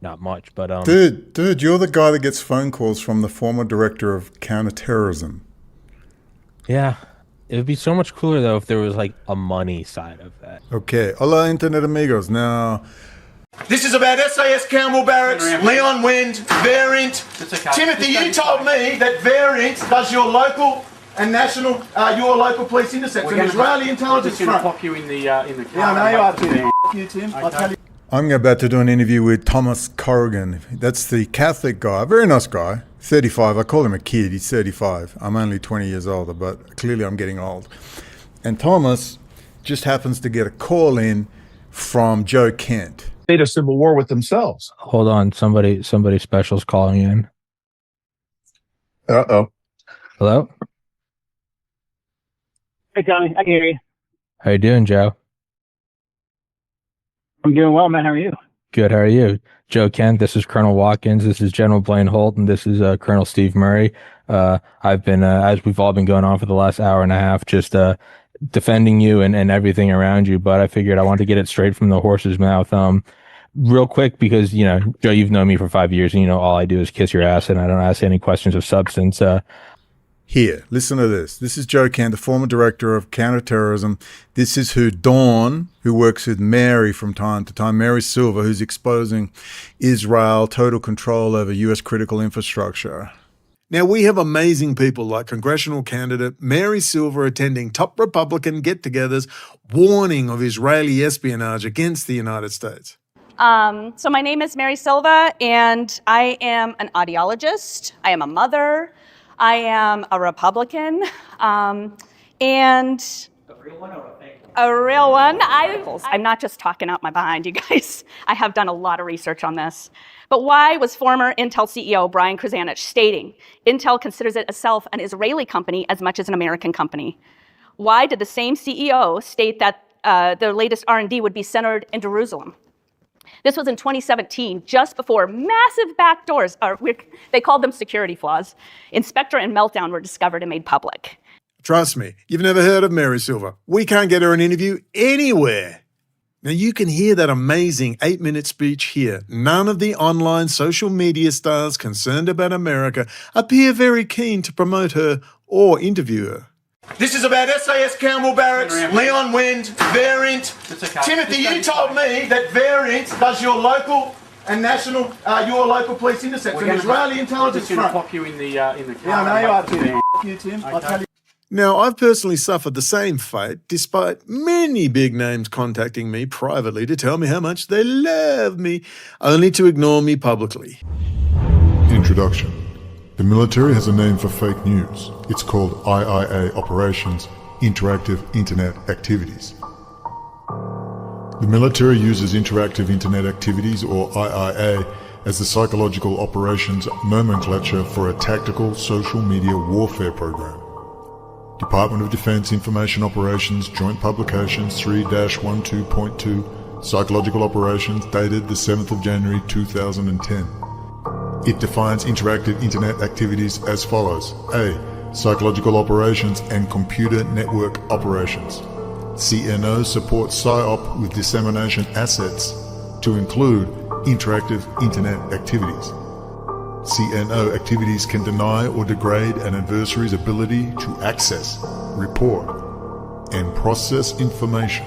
not much. But Dude, you're the guy that gets phone calls from the former director of counterterrorism. yeah, it would be so much cooler though if there was like a money side of that. Okay, hola internet amigos. Now, This is about SAS Campbell Barracks, Leon Wind, Variant. Timothy, you told me that Variant does your local and national, your local police intercepts, an Israeli intelligence We're going to front. pop you in the car. Yeah, I know you are, Tim. F you, Tim. I'll tell you. I'm about to do an interview with Thomas Carrigen. That's the Catholic guy, very nice guy, 35. I call him a kid, he's 35. I'm only 20 years older, but clearly I'm getting old. And Thomas just happens to get a call in from Joe Kent. Made a civil war with themselves. Hold on, somebody special's calling you in. Uh-oh. Hello, Hey, Tommy. I can hear you. how you doing, Joe? I'm doing well, man. How are you? Good. How are you? Joe Kent, this is Colonel Watkins, this is General Blaine Holt, and this is Colonel Steve Murray. I've been, as we've all been going on for the last hour and a half, just defending you and everything around you, but I figured I wanted to get it straight from the horse's mouth. Real quick, because, Joe, you've known me for 5 years, and all I do is kiss your ass, and I don't ask any questions of substance. Here, listen to this. This is Joe Kent, the former director of counterterrorism. This is who Dawn, who works with Mary from time to time, Mary Silver, who's exposing Israel, total control over U.S. critical infrastructure. Now, we have amazing people like congressional candidate Mary Silver attending top Republican get-togethers, warning of Israeli espionage against the United States. So my name is Mary Silva, and I am an audiologist. I am a mother. I am a Republican, and a real one or a fake one? A real one. I'm not just talking out my behind, you guys. I have done a lot of research on this. But why was former Intel CEO Brian Krzanich stating Intel considers itself an Israeli company as much as an American company? Why did the same CEO state that their latest R&D would be centered in Jerusalem? This was in 2017, just before massive backdoors, they called them security flaws, in Spectre and Meltdown were discovered and made public. Trust me, you've never heard of Mary Silver. We can't get her an interview anywhere. Now, you can hear that amazing 8-minute speech here. None of the online social media stars concerned about America appear very keen to promote her or interview her. This is about SAS Campbell Barracks, Leon Wind, Variant. Timothy, you told me that Variant does your local and national, your local police intercepts, an Israeli intelligence We're going to front. pop you in the car. Yeah, I know you are, Tim. F you, Tim. I'll tell you. Now, I've personally suffered the same fate, despite many big names contacting me privately to tell me how much they love me, only to ignore me publicly. Introduction. The military has a name for fake news. It's called IIA Operations, Interactive Internet Activities. The military uses Interactive Internet Activities, or IIA, as the psychological operations nomenclature for a tactical social media warfare program. Department of Defense Information Operations Joint Publications 3-12.2 Psychological Operations dated the 7th of January 2010. It defines interactive internet activities as follows. A. Psychological operations and computer network operations. CNO supports PSYOP with dissemination assets to include interactive internet activities. CNO activities can deny or degrade an adversary's ability to access, report, and process information.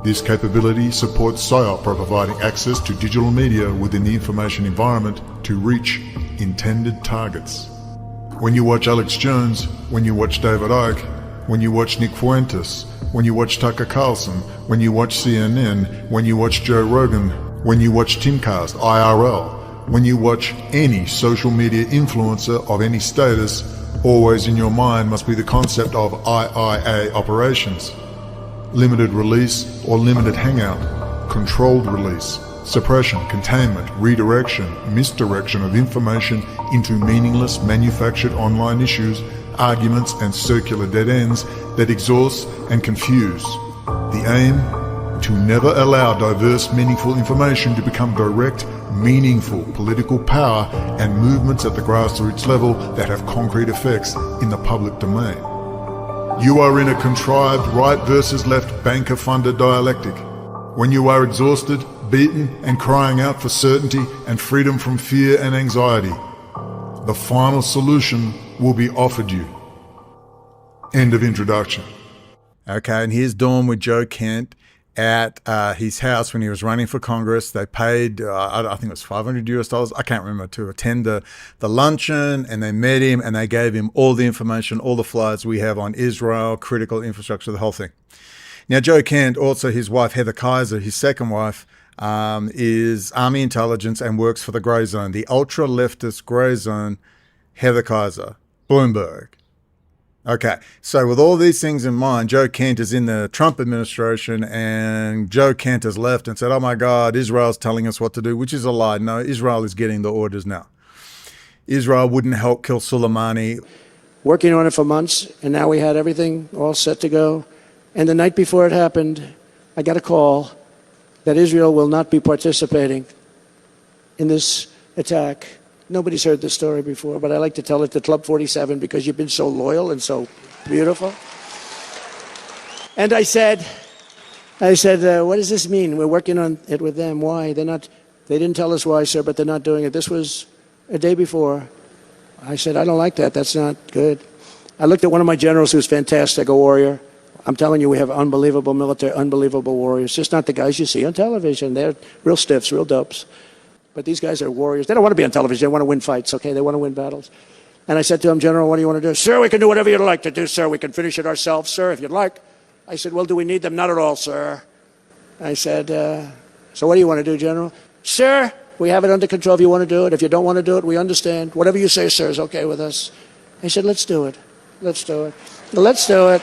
This capability supports PSYOP by providing access to digital media within the information environment to reach intended targets. When you watch Alex Jones, when you watch David Icke, when you watch Nick Fuentes, when you watch Tucker Carlson, when you watch CNN, when you watch Joe Rogan, when you watch Timcast IRL, when you watch any social media influencer of any status, always in your mind must be the concept of IIA operations. Limited release or limited hangout, controlled release, suppression, containment, redirection, misdirection of information into meaningless manufactured online issues, arguments and circular dead ends that exhaust and confuse. The aim? To never allow diverse, meaningful information to become direct, meaningful political power and movements at the grassroots level that have concrete effects in the public domain. You are in a contrived right versus left banker-funded dialectic. When you are exhausted, beaten and crying out for certainty and freedom from fear and anxiety. The final solution will be offered you. End of introduction. Okay, and here's Dawn with Joe Kent at his house when he was running for Congress. They paid, I think it was $500 I can't remember, to attend the luncheon, and they met him and they gave him all the information, all the flyers we have on Israel, critical infrastructure, the whole thing. Now, Joe Kent, also his wife, Heather Kaiser, his second wife, is Army intelligence and works for the Grey Zone, the ultra-leftist Grey Zone, Heather Kaiser, Bloomberg. Okay, so with all these things in mind, Joe Kent is in the Trump administration, and Joe Kent has left and said, oh my God, Israel's telling us what to do, which is a lie. No, Israel is getting the orders now. Israel wouldn't help kill Soleimani. Working on it for months, and now we had everything all set to go. And the night before it happened, I got a call that Israel will not be participating in this attack. Nobody's heard this story before, but I like to tell it to Club 47 because you've been so loyal and so beautiful. And I said, what does this mean? We're working on it with them. Why? They didn't tell us why, sir, but they're not doing it. This was a day before. I said, I don't like that. That's not good. I looked at one of my generals who's fantastic, a warrior. I'm telling you, we have unbelievable military, unbelievable warriors. Just not the guys you see on television. They're real stiffs, real dopes. But these guys are warriors. They don't want to be on television. They want to win fights, okay? They want to win battles. And I said to him, General, what do you want to do? Sir, we can do whatever you'd like to do, sir. We can finish it ourselves, sir, if you'd like. I said, well, do we need them? Not at all, sir. I said, so what do you want to do, General? Sir, we have it under control if you want to do it. If you don't want to do it, we understand. Whatever you say, sir, is okay with us. I said, let's do it. Let's do it. Let's do it.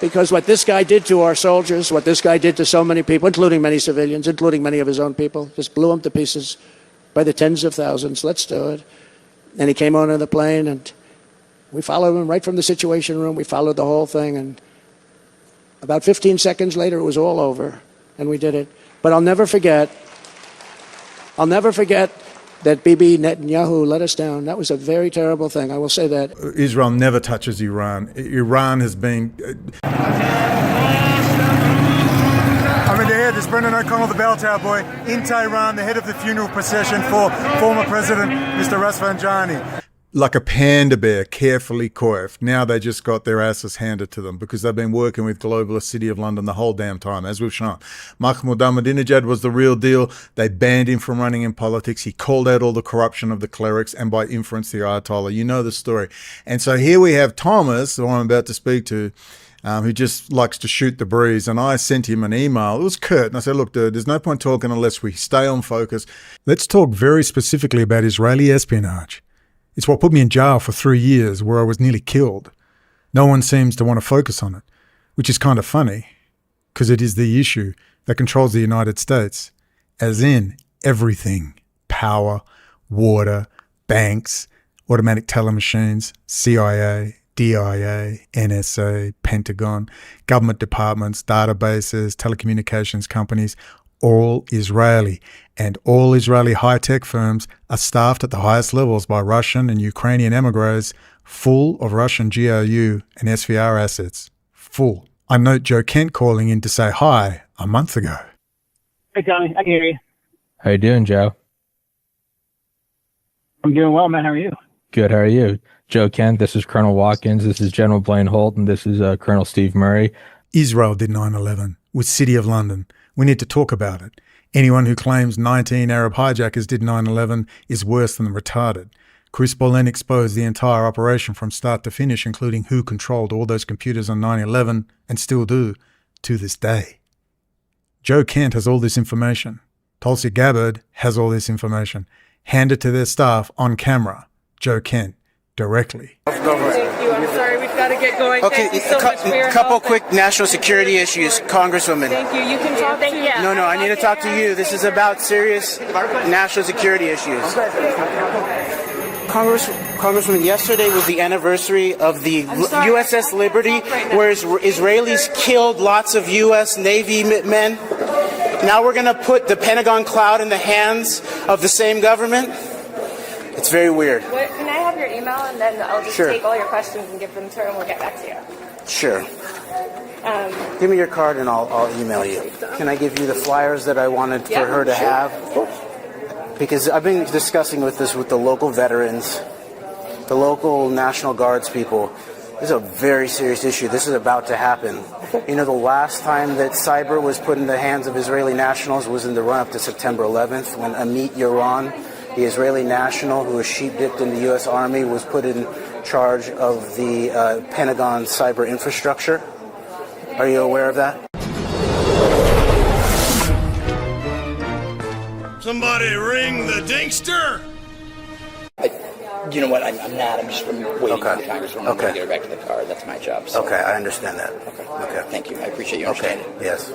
Because what this guy did to our soldiers, what this guy did to so many people, including many civilians, including many of his own people, just blew them to pieces by the tens of thousands. Let's do it. And he came onto the plane, and we followed him right from the Situation Room. We followed the whole thing, and about 15 seconds later, it was all over, and we did it. But I'll never forget that Bibi Netanyahu let us down. That was a very terrible thing. I will say that. Israel never touches Iran. Iran has been... I'm in the air. There's Brendan O'Connell, the bell tower boy, in Tehran, the head of the funeral procession for former President Mr. Rafsanjani. Like a panda bear, carefully coiffed. Now they just got their asses handed to them because they've been working with globalist City of London the whole damn time, as we've shown. Mahmoud Ahmadinejad was the real deal. They banned him from running in politics. He called out all the corruption of the clerics and by inference the Ayatollah. You know the story. And so here we have Thomas, the one I'm about to speak to, who just likes to shoot the breeze. And I sent him an email. It was curt. And I said, look, dude, there's no point talking unless we stay on focus. Let's talk very specifically about Israeli espionage. It's what put me in jail for 3 years, where I was nearly killed. No one seems to want to focus on it, which is kind of funny, because it is the issue that controls the United States, as in everything: power, water, banks, automatic teller machines, CIA, DIA, NSA, Pentagon, government departments, databases, telecommunications companies, all Israeli. And all Israeli high-tech firms are staffed at the highest levels by Russian and Ukrainian emigres, full of Russian GRU and SVR assets. Full. I note Joe Kent calling in to say hi a month ago. Hey, Tommy. I can hear you. How you doing, Joe? I'm doing well, man. How are you? Good. How are you? Joe Kent, this is Colonel Watkins. This is General Blaine Holt, and this is Colonel Steve Murray. Israel did 9/11 with City of London. We need to talk about it. Anyone who claims 19 Arab hijackers did 9/11 is worse than retarded. Chris Bolen exposed the entire operation from start to finish, including who controlled all those computers on 9/11 and still do to this day. Joe Kent has all this information. Tulsi Gabbard has all this information. Hand it to their staff on camera. Joe Kent, directly. Thank you. I'm sorry. We've got to get going. Okay, Thank you so much for your couple help. quick national security issues, Congresswoman. Thank you. You can talk to No, I need to talk to you. This is about serious national security issues. Congresswoman, yesterday was the anniversary of the USS Liberty, where Israelis killed lots of U.S. Navy men. Now we're going to put the Pentagon cloud in the hands of the same government. It's very weird. Can I have your email, and then I'll just take all your questions and give them to her, and we'll get back to you. Sure. Give me your card and I'll email you. Can I give you the flyers that I wanted for her to have? Because I've been discussing with the local veterans, the local National Guards people. This is a very serious issue. This is about to happen. You know, the last time that cyber was put in the hands of Israeli nationals was in the run-up to September 11th, when Amit Yaron, the Israeli national who was sheep-dipped in the U.S. Army, was put in charge of the Pentagon cyber infrastructure. Are you aware of that? Somebody ring the dingster! You know what? I'm not. I'm just waiting for the congresswoman. I'm Okay. going to get her back to the car. That's my job. So. Okay, I understand that. Okay. Thank you. I appreciate you understanding. Yes.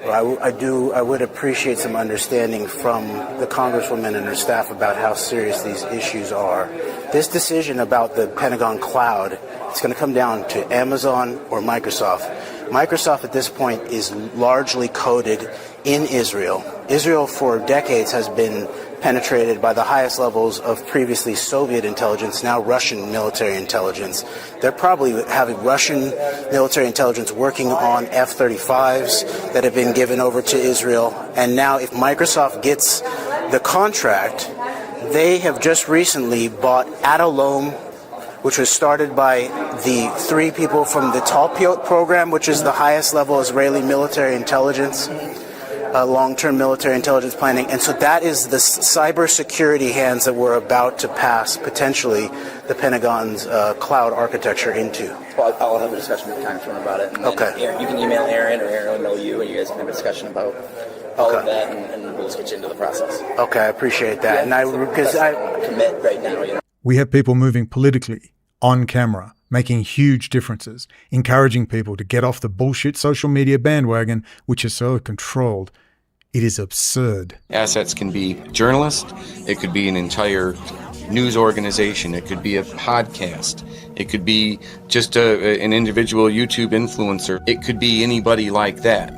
Well, I would appreciate some understanding from the congresswoman and her staff about how serious these issues are. This decision about the Pentagon cloud, it's going to come down to Amazon or Microsoft. Microsoft at this point is largely coded in Israel. Israel for decades has been penetrated by the highest levels of previously Soviet intelligence, now Russian military intelligence. They're probably having Russian military intelligence working on F-35s that have been given over to Israel. And now if Microsoft gets the contract, they have just recently bought Adalom, which was started by the 3 people from the Talpiot program, which is the highest level Israeli military intelligence. Long-term military intelligence planning. And so that is the cybersecurity hands that we're about to pass, potentially, the Pentagon's cloud architecture into. Well, I'll have a discussion with the congresswoman about it. And Okay. Aaron, you can email Aaron, or Aaron will email you, and you guys can have a discussion about all of that, and we'll just get you into the process. Okay, I appreciate that. Yeah, And because I commit right now, you know. We have people moving politically, on camera, making huge differences, encouraging people to get off the bullshit social media bandwagon, which is so controlled. It is absurd. Assets can be journalists, it could be an entire news organization, it could be a podcast, it could be just an individual YouTube influencer, it could be anybody like that.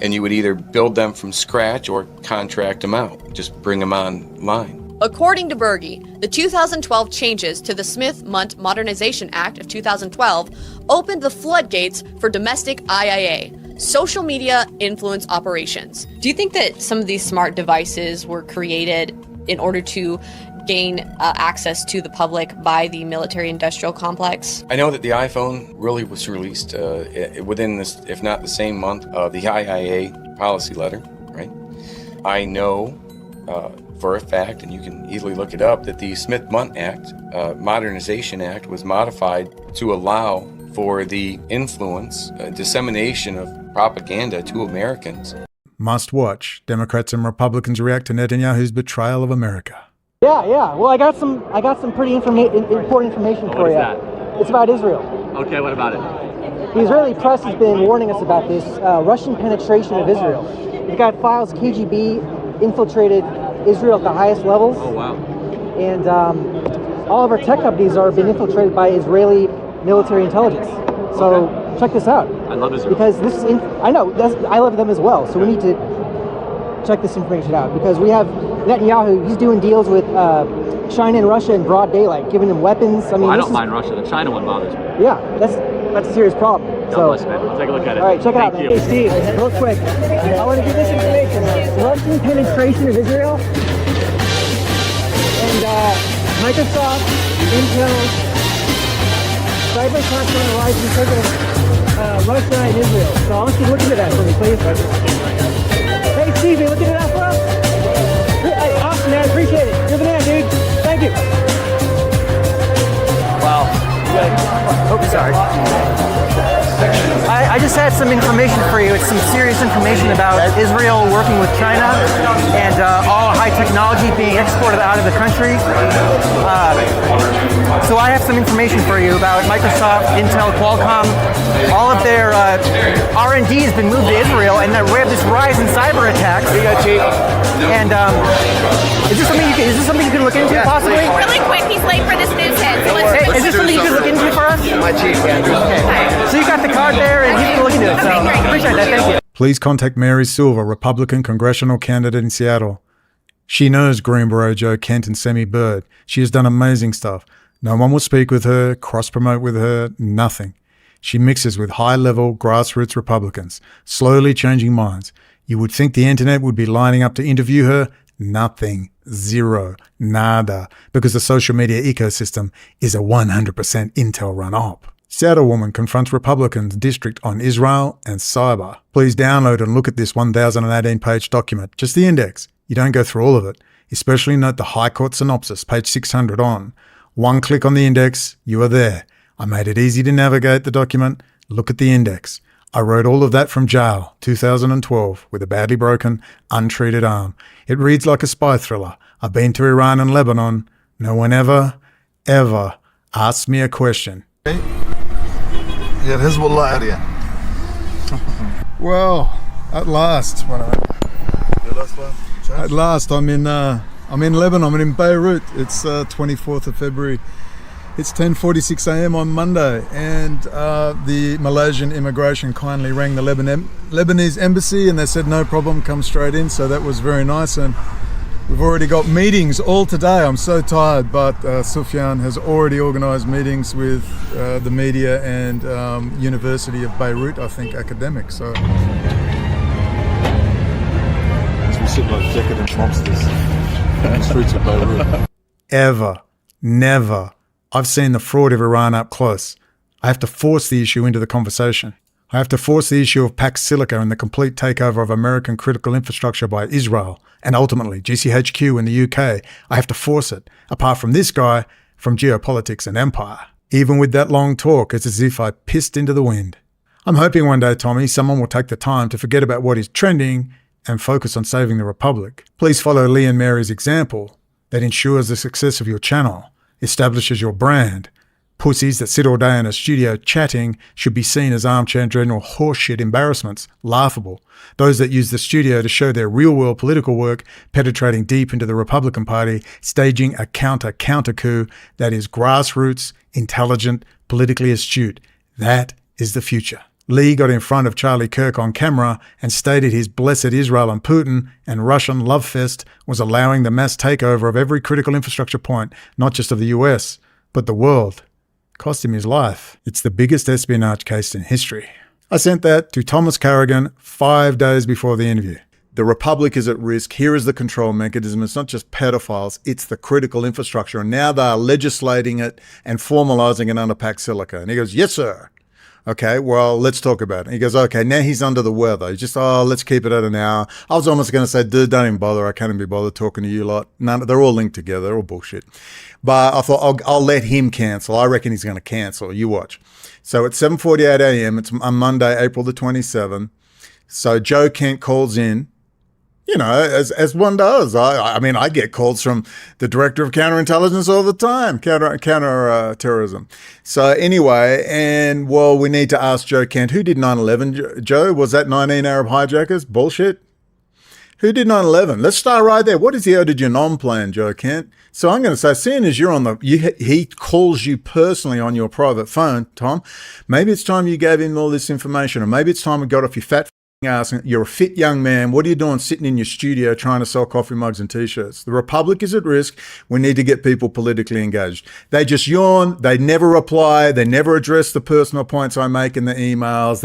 And you would either build them from scratch or contract them out, just bring them online. According to Berge, the 2012 changes to the Smith-Mundt Modernization Act of 2012 opened the floodgates for domestic IIA, social media influence operations. Do you think that some of these smart devices were created in order to gain access to the public by the military-industrial complex? I know that the iPhone really was released within this, if not the same month, of the IIA policy letter, right? I know for a fact, and you can easily look it up, that the Smith-Mundt Act, Modernization Act, was modified to allow for the influence, dissemination of propaganda to Americans. Must watch. Democrats and Republicans react to Netanyahu's betrayal of America. Yeah. Well, I got some pretty important information for you. It's about Israel. Okay, what about it? The Israeli press has been warning us about this Russian penetration of Israel. We've got files KGB infiltrated Israel at the highest levels. Oh, wow. And all of our tech companies are being infiltrated by Israeli military intelligence. So check this out. I love Israel. Because this is, I love them as well. So we need to check this information out, because we have Netanyahu, he's doing deals with China and Russia in broad daylight, giving them weapons. I mean, I don't mind Russia. The China one bothers me. Yeah, that's a serious problem. God bless, man. I'll take a look at it. All right, check it out. Thank Hey, you. Steve, real quick. I want to give this information. Russian penetration of Israel and Microsoft, Intel, cyber content rise because of Russia and Israel. So I want you to look into that for me, please. Hey, Steve, you looking at that for us? Hey, awesome, man. Appreciate it. You're the man, dude. Thank you. Wow. Oh, sorry. I just had some information for you. It's some serious information about Israel working with China and all high technology being exported out of the country. So I have some information for you about Microsoft, Intel, Qualcomm. All of their R&D has been moved to Israel, and we have this rise in cyber attacks. And is this something you can look into possibly? Really quick, he's late for this news hit. So let's Is this something you can look into for us? My chief, Andrew. Okay. So you got the card there, and you can look into it. So appreciate that. Thank you. Please contact Mary Silver, Republican congressional candidate in Seattle. She knows Greenboro Joe Kent and Semi Bird. She has done amazing stuff. No one will speak with her, cross-promote with her, nothing. She mixes with high-level grassroots Republicans, slowly changing minds. You would think the internet would be lining up to interview her. Nothing. Zero. Nada. Because the social media ecosystem is a 100% intel run-op. Seattle woman confronts Republicans district on Israel and cyber. Please download and look at this 1,018-page document. Just the index. You don't go through all of it. Especially note the High Court synopsis, page 600 on. One click on the index, you are there. I made it easy to navigate the document. Look at the index. I wrote all of that from jail, 2012, with a badly broken, untreated arm. It reads like a spy thriller. I've been to Iran and Lebanon. No one ever asked me a question. Well, at last, I'm in Lebanon. I'm in Beirut. It's 24th of February. It's 10:46 a.m. on Monday, and the Malaysian immigration kindly rang the Lebanese embassy, and they said no problem, come straight in. So that was very nice, and we've already got meetings all today. I'm so tired, but Sufyan has already organised meetings with the media and University of Beirut, I think, academics. So as we sit like decadent monsters on the streets of Beirut. Ever, never. I've seen the fraud of Iran up close. I have to force the issue into the conversation. I have to force the issue of Pax Silica and the complete takeover of American critical infrastructure by Israel and ultimately GCHQ in the UK. I have to force it, apart from this guy, from geopolitics and empire. Even with that long talk, it's as if I pissed into the wind. I'm hoping one day, Tommy, someone will take the time to forget about what is trending and focus on saving the Republic. Please follow Lee and Mary's example that ensures the success of your channel, establishes your brand. Pussies that sit all day in a studio chatting should be seen as armchair general horseshit embarrassments, laughable. Those that use the studio to show their real-world political work, penetrating deep into the Republican Party, staging a counter coup that is grassroots, intelligent, politically astute. That is the future. Lee got in front of Charlie Kirk on camera and stated his blessed Israel and Putin and Russian love fest was allowing the mass takeover of every critical infrastructure point, not just of the US, but the world. Cost him his life. It's the biggest espionage case in history. I sent that to Thomas Carrigen 5 days before the interview. The Republic is at risk. Here is the control mechanism. It's not just pedophiles, it's the critical infrastructure. And now they are legislating it and formalising it under Pax Silica. And he goes, yes, sir. Okay, well, let's talk about it. He goes, okay, now he's under the weather. He's just, let's keep it at an hour. I was almost going to say, dude, don't even bother. I can't even be bothered talking to you lot. None, they're all linked together. They're all bullshit. But I thought, I'll let him cancel. I reckon he's going to cancel. You watch. So it's 7:48 a.m. It's on Monday, April the 27th. So Joe Kent calls in. You know, as one does. I mean, I get calls from the director of counterintelligence all the time, counter-terrorism. So anyway, and well, we need to ask Joe Kent, who did 9/11, Joe? Was that 19 Arab hijackers? Bullshit. Who did 9/11? Let's start right there. What is the Eau de Genom plan, Joe Kent? So I'm going to say, seeing as you're on he calls you personally on your private phone, Tom, maybe it's time you gave him all this information, or maybe it's time we got off your fat ass. You're a fit young man. What are you doing sitting in your studio trying to sell coffee mugs and t-shirts? The Republic is at risk. We need to get people politically engaged. They just yawn. They never reply. They never address the personal points I make in the emails.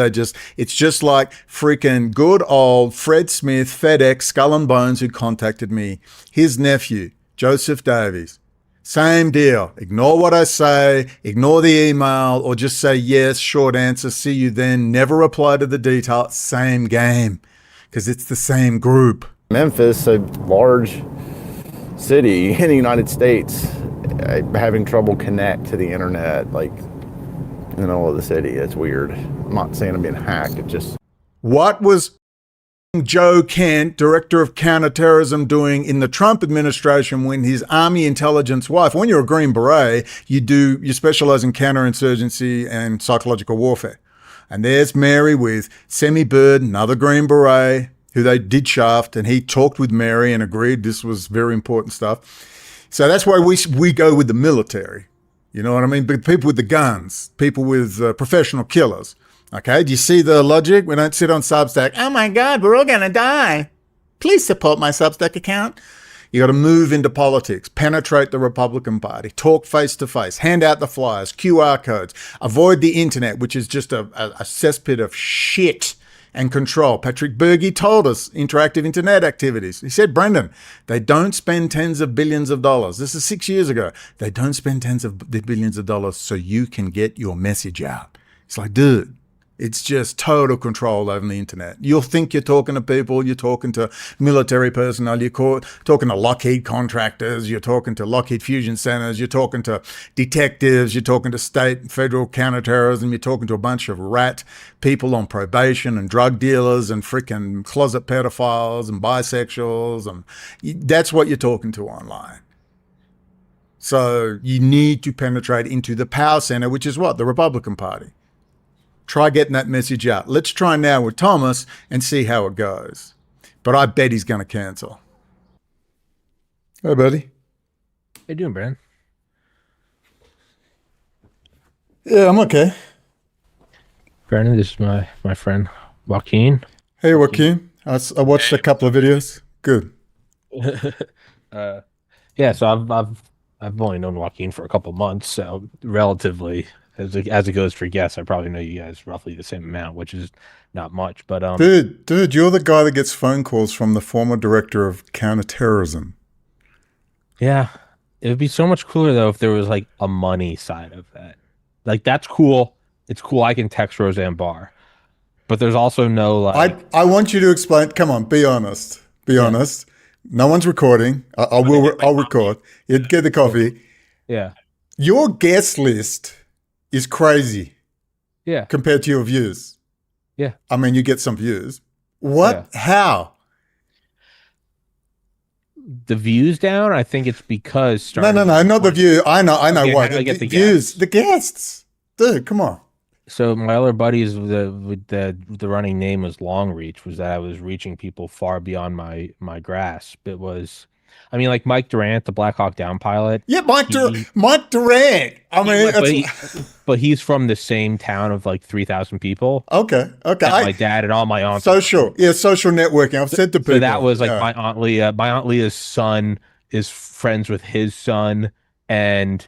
It's just like freaking good old Fred Smith, FedEx, Skull and Bones, who contacted me. His nephew, Joseph Davies. Same deal. Ignore what I say, ignore the email, or just say yes, short answer, see you then, never reply to the detail. Same game, because it's the same group. Memphis, a large city in the United States, having trouble connect to the internet, like in the middle of the city. It's weird. I'm not saying I'm being hacked, it just... What was Joe Kent, director of counterterrorism, doing in the Trump administration when his Army intelligence wife, when you're a Green Beret, you specialize in counterinsurgency and psychological warfare. And there's Mary with Semi Bird, another Green Beret, who they did shaft, and he talked with Mary and agreed this was very important stuff. So that's why we go with the military. You know what I mean? But people with the guns, people with professional killers. Okay, do you see the logic? We don't sit on Substack. Oh my God, we're all going to die. Please support my Substack account. You got to move into politics, penetrate the Republican Party, talk face to face, hand out the flyers, QR codes, avoid the internet, which is just a cesspit of shit and control. Patrick Berge told us interactive internet activities. He said, Brendan, they don't spend tens of billions of dollars. This is 6 years ago. They don't spend tens of billions of dollars so you can get your message out. It's like, dude, it's just total control over the internet. You'll think you're talking to people, you're talking to military personnel, you're talking to Lockheed contractors, you're talking to Lockheed Fusion Centers, you're talking to detectives, you're talking to state and federal counterterrorism, you're talking to a bunch of rat people on probation and drug dealers and freaking closet pedophiles and bisexuals. And that's what you're talking to online. So you need to penetrate into the power center, which is what? The Republican Party. Try getting that message out. Let's try now with Thomas and see how it goes. But I bet he's going to cancel. Hey, buddy. How you doing, Brandon? Yeah, I'm okay. Brandon, this is my friend Joaquin. Hey, Joaquin. I watched a couple of videos. Good. Yeah, so I've only known Joaquin for a couple months, so relatively, as it goes for guests, I probably know you guys roughly the same amount, which is not much. But dude, you're the guy that gets phone calls from the former director of counterterrorism. Yeah, it would be so much cooler though if there was like a money side of that. Like that's cool. It's cool. I can text Roseanne Barr, but there's also no like. I want you to explain. Come on, be honest. Be honest. No one's recording. I'll record. You get the coffee. Yeah. Your guest list is crazy. Yeah. Compared to your views. Yeah. I mean, you get some views. What? Yeah. How? The views down? I think it's because No, not the view. I know why. The views, the guests. Dude, come on. So my other buddies, the running name was Long Reach, was that I was reaching people far beyond my grasp. It was, I mean, like Mike Durant, the Black Hawk Down pilot. Yeah, Mike Durant. I mean, but he's from the same town of like 3,000 people. Okay. My dad and all my aunts. Social networking. I've said to people. So that was like my Aunt Leah. My Aunt Leah's son is friends with his son, and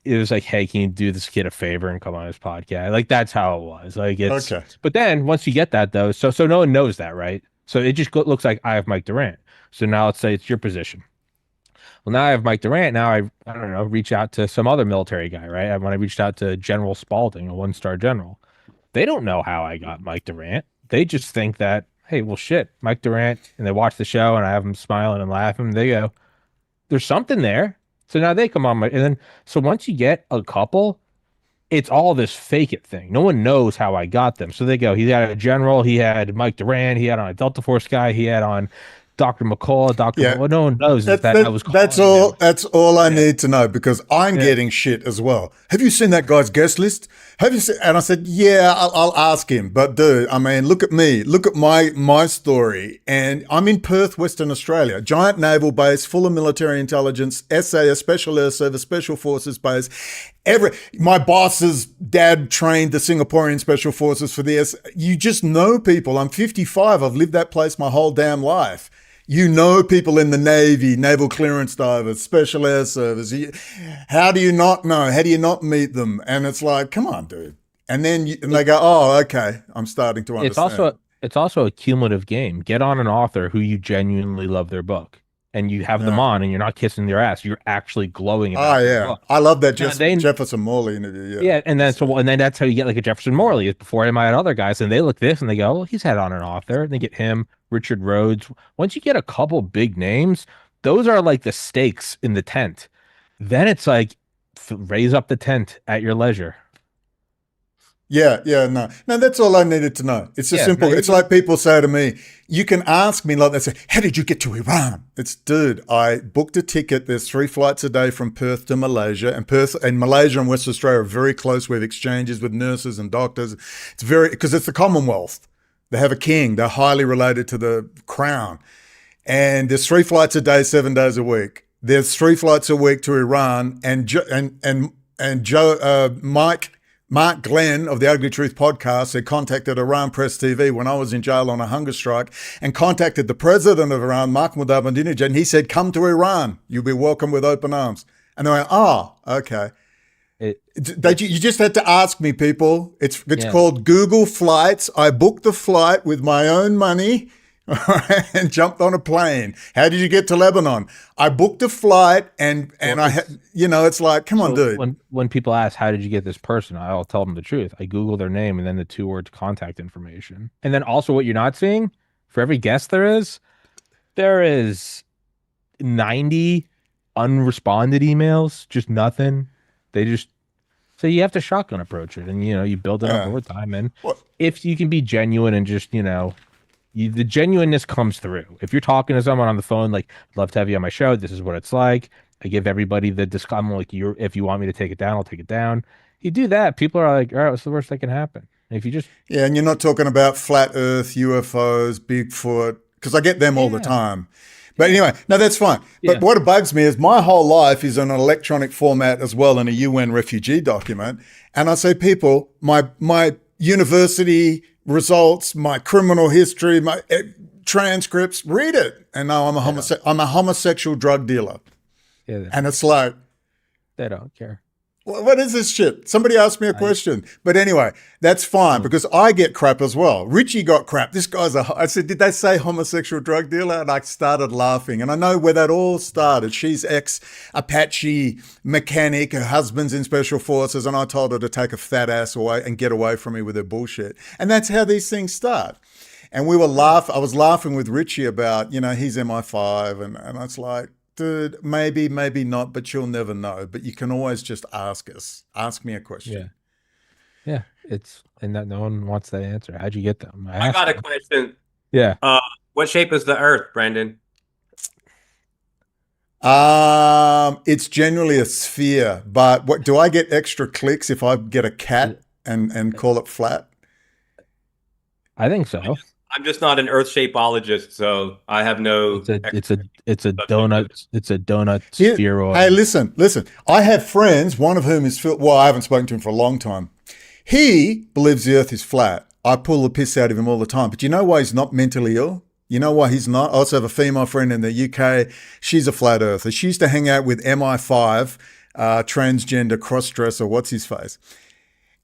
it was like, hey, can you do this kid a favor and come on his podcast? Like that's how it was. Like it's okay. But then once you get that though, so no one knows that, right? So it just looks like I have Mike Durant. So now let's say it's your position. Well, now I have Mike Durant. Now I don't know, reach out to some other military guy, right? When I reached out to General Spalding, a 1-star general, they don't know how I got Mike Durant. They just think that, hey, well, shit, Mike Durant, and they watch the show and I have them smiling and laughing. They go, there's something there. So now they come on and then, so once you get a couple, it's all this fake it thing. No one knows how I got them. So they go, he had a general, he had Mike Durant, he had on a Delta Force guy, he had on Dr. McCall, no one knows that I was calling him. That's all I need to know because I'm getting shit as well. Have you seen that guy's guest list? Have you seen? And I said, yeah, I'll ask him. But dude, I mean, look at me. Look at my story. And I'm in Perth, Western Australia, giant naval base full of military intelligence, SAS, Special Air Service, Special Forces base. My boss's dad trained the Singaporean Special Forces for the You just know people. I'm 55. I've lived that place my whole damn life. You know people in the Navy, Naval Clearance Divers, Special Air Service. How do you not know? How do you not meet them? And it's like, come on, dude. And then they go, oh, okay, I'm starting to understand. It's also a cumulative game. Get on an author who you genuinely love their book, and you have them on, and you're not kissing their ass. You're actually glowing about their book. I love that Jefferson Morley interview. Yeah, and then that's how you get like a Jefferson Morley. Before him, I had other guys, and they look this and they go, well, he's had on an author, and they get him. Richard Rhodes. Once you get a couple big names, those are like the stakes in the tent. Then it's like raise up the tent at your leisure. No, that's all I needed to know. It's just simple. It's like people say to me, you can ask me like they say, how did you get to Iran? It's, dude, I booked a ticket. There's 3 flights a day from Perth to Malaysia, and Perth and Malaysia and West Australia are very close. We have exchanges with nurses and doctors. It's because it's the Commonwealth. They have a king. They're highly related to the crown. And there's 3 flights a day, 7 days a week. There's 3 flights a week to Iran. And Mike Mark Glenn of the Ugly Truth podcast had contacted Iran Press TV when I was in jail on a hunger strike and contacted the president of Iran, Mahmoud Ahmadinejad, and he said, come to Iran. You'll be welcome with open arms. And they went, oh, okay. You just had to ask me, people. It's called Google Flights. I booked the flight with my own money and jumped on a plane. How did you get to Lebanon? I booked a flight and I had, it's like, come on, dude. When people ask, how did you get this person? I'll tell them the truth. I Google their name and then the 2 words contact information. And then also what you're not seeing, for every guest there is 90 unresponded emails, just nothing. So you have to shotgun approach it, and you build it up over time. And if you can be genuine and just the genuineness comes through. If you're talking to someone on the phone, like, love to have you on my show. This is what it's like. I give everybody I'm like, if you want me to take it down, I'll take it down. You do that, people are like, all right, what's the worst that can happen? And if you just and you're not talking about flat Earth, UFOs, Bigfoot, because I get them all the time. But anyway, no, that's fine. But what bugs me is my whole life is in an electronic format as well in a UN refugee document. And I say, people, my university results, my criminal history, my transcripts, read it. And now I'm a homosexual drug dealer. Yeah, and it's like, they don't care. What is this shit? Somebody asked me a question. But anyway, that's fine because I get crap as well. Richie got crap. This guy's I said, did they say homosexual drug dealer? And I started laughing. And I know where that all started. She's ex-Apache mechanic. Her husband's in special forces. And I told her to take a fat ass away and get away from me with her bullshit. And that's how these things start. And I was laughing with Richie about, he's MI5. And I was like, dude, maybe not, but you'll never know. But you can always just ask us. Ask me a question. Yeah. And that no one wants that answer. How'd you get them? I got a question. Yeah. What shape is the Earth, Brandon? It's generally a sphere. But what do I get extra clicks if I get a cat and call it flat? I think so. I'm just not an Earth shapeologist, so I have no. It's a donut. It's a donut spheroid. Hey, listen. I have friends, one of whom is I haven't spoken to him for a long time. He believes the Earth is flat. I pull the piss out of him all the time. But you know why he's not mentally ill? You know why he's not? I also have a female friend in the UK. She's a flat earther. She used to hang out with MI5, transgender cross-dresser. What's his face?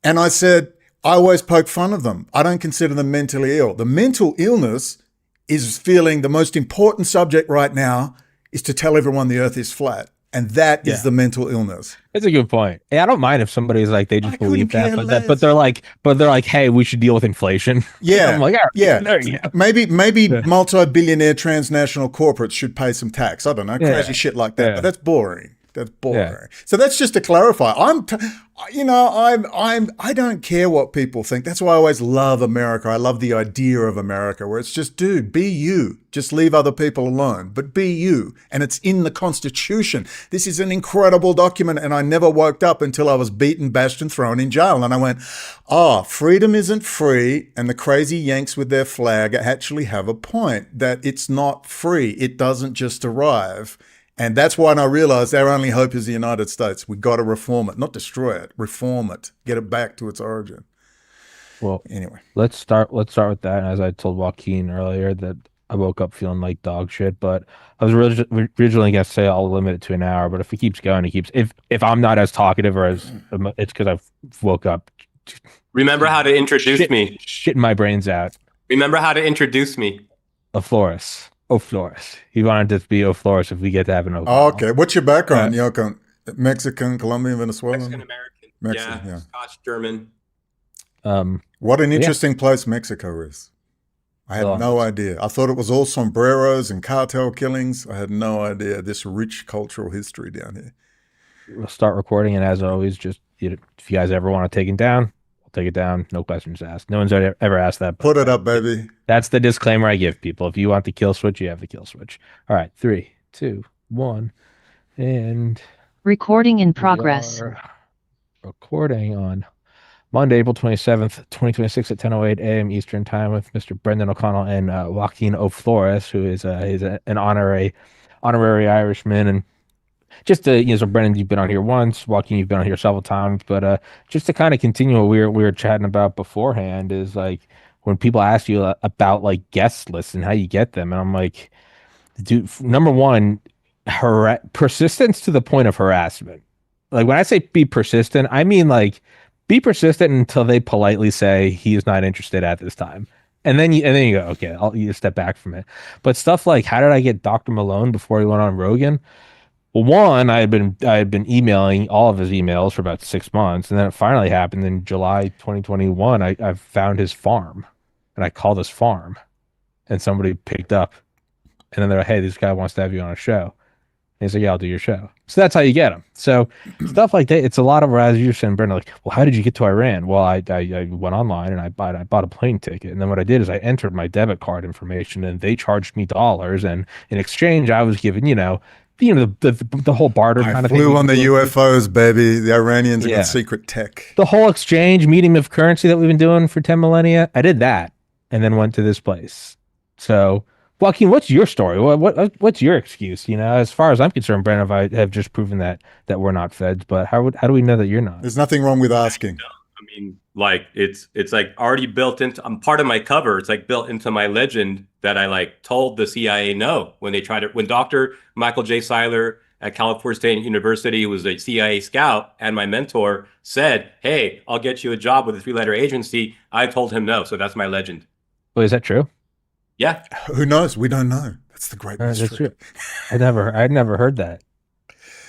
And I said, I always poke fun of them. I don't consider them mentally ill. The mental illness is feeling the most important subject right now is to tell everyone the Earth is flat. And that is the mental illness. That's a good point. Yeah, I don't mind if somebody's like, they just believe that, but they're like, hey, we should deal with inflation. Yeah. I'm like, all right, yeah. There you go. Maybe multi-billionaire transnational corporates should pay some tax. I don't know, crazy shit like that. But that's boring. That's boring. Yeah. So that's just to clarify. I don't care what people think. That's why I always love America. I love the idea of America where it's just, dude, be you. Just leave other people alone, but be you. And it's in the Constitution. This is an incredible document. And I never woke up until I was beaten, bashed, and thrown in jail. And I went, freedom isn't free. And the crazy Yanks with their flag actually have a point that it's not free. It doesn't just arrive. And that's why I realized our only hope is the United States. We got to reform it, not destroy it, reform it, get it back to its origin. Well, anyway, let's start with that. And as I told Joaquin earlier, that I woke up feeling like dog shit, but I was originally going to say I'll limit it to an hour, but if it keeps going, if I'm not as talkative or as, it's because I've woke up. Remember how to introduce me. Shitting my brains out. Remember how to introduce me. Flores. Flores. He wanted to be Flores if we get to have an open. Oh, okay. What's your background? Mexican, Colombian, Venezuelan? Mexican-American. Yeah. Scotch, German. What an interesting place Mexico is. I had no idea. I thought it was all sombreros and cartel killings. I had no idea this rich cultural history down here. We'll start recording, and as always, just if you guys ever want to take it down, we'll take it down. No questions asked. No one's ever asked that. Put it up, baby. That's the disclaimer I give people. If you want the kill switch, you have the kill switch. All right, 3, 2, 1, and recording in progress. Recording on Monday, April 27th, 2026 at 10:08 a.m. Eastern Time with Mr. Brendan O'Connell and Joaquin O. Flores, who is he's an honorary Irishman. And just to, so Brennan, you've been on here once, Joaquin, you've been on here several times, but just to kind of continue what we were chatting about beforehand is like when people ask you about like guest lists and how you get them, and I'm like, dude, number one, persistence to the point of harassment. Like when I say be persistent, I mean like be persistent until they politely say he is not interested at this time. And then you go, okay, you step back from it. But stuff like how did I get Dr. Malone before he went on Rogan? Well, one, I had been emailing all of his emails for about 6 months, and then it finally happened in July 2021. I found his farm, and I called his farm, and somebody picked up, and then they're like, "Hey, this guy wants to have you on a show." And he's like, "Yeah, I'll do your show." So that's how you get them. So stuff like that. It's a lot of, as you're saying, Brenda, like, well, how did you get to Iran? Well, I went online and I bought a plane ticket. And then what I did is I entered my debit card information and they charged me dollars. And in exchange, I was given, the whole barter I kind of thing. flew on the UFOs, baby. The Iranians Yeah. got secret tech. The whole exchange medium of currency that we've been doing for 10 millennia, I did that and then went to this place. So, Joaquin, what's your story? What's your excuse? As far as I'm concerned, Brandon, I have just proven that we're not feds, but how do we know that you're not? There's nothing wrong with asking. I mean, like it's like already built into. I'm part of my cover. It's like built into my legend that I like told the CIA no when they tried it. When Dr. Michael J. Seiler at California State University, who was a CIA scout and my mentor, said, "Hey, I'll get you a job with a 3-letter agency." I told him no. So that's my legend. Well, is that true? Yeah. Who knows? We don't know. That's the great mystery. That's true. I'd never heard that.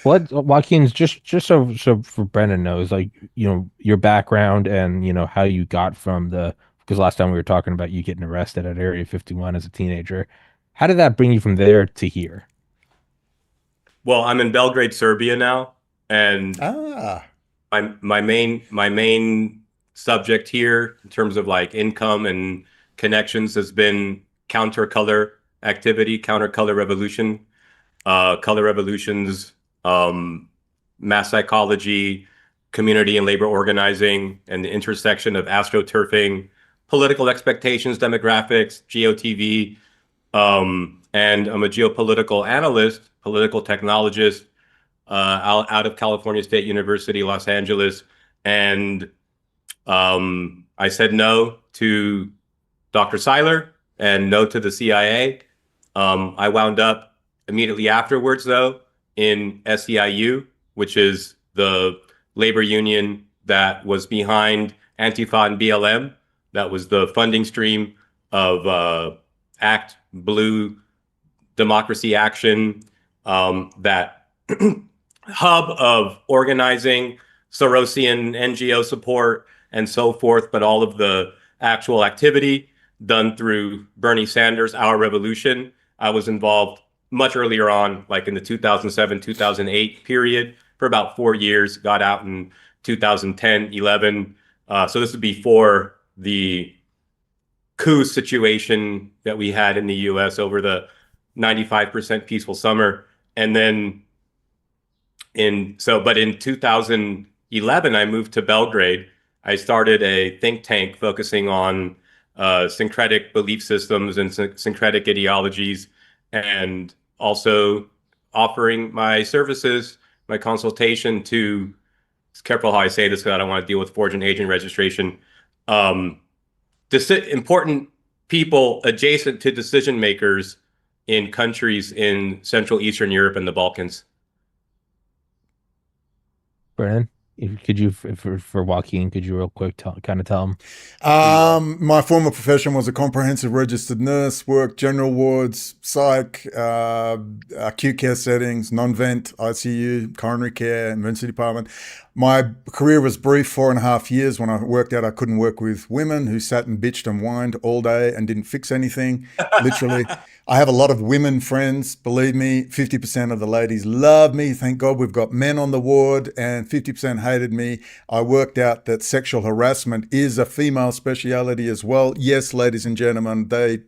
What Joaquin's just so for Brendan knows, like, your background and how you got from because last time we were talking about you getting arrested at Area 51 as a teenager. How did that bring you from there to here? Well, I'm in Belgrade, Serbia now, and my main subject here in terms of like income and connections has been counter-color activity, counter-color revolution, color revolutions, mass psychology, community and labor organizing, and the intersection of astroturfing, political expectations, demographics, GeoTV, and I'm a geopolitical analyst, political technologist, out of California State University, Los Angeles. And I said no to Dr. Seiler and no to the CIA. I wound up immediately afterwards, though, in SEIU, which is the labor union that was behind Antifa and BLM. That was the funding stream of ACT Blue Democracy Action, that hub of organizing, Sorosian NGO support, and so forth, but all of the actual activity done through Bernie Sanders, Our Revolution. I was involved much earlier on, like in the 2007, 2008 period for about 4 years, got out in 2010, 11. So this is before the coup situation that we had in the US over the 95% peaceful summer. And then in 2011, I moved to Belgrade. I started a think tank focusing on syncretic belief systems and syncretic ideologies, and also offering my services, my consultation to, it's careful how I say this because I don't want to deal with forging agent registration, important people adjacent to decision makers in countries in Central Eastern Europe and the Balkans. Brennan, could you, for Joaquin, could you real quick tell him? My former profession was a comprehensive registered nurse, worked general wards, psych, acute care settings, non-vent, ICU, coronary care, emergency department. My career was brief, 4.5 years. When I worked out I couldn't work with women who sat and bitched and whined all day and didn't fix anything, literally. I have a lot of women friends, believe me. 50% of the ladies love me. Thank God we've got men on the ward, and 50% hated me. I worked out that sexual harassment is a female speciality as well. Yes, ladies and gentlemen, they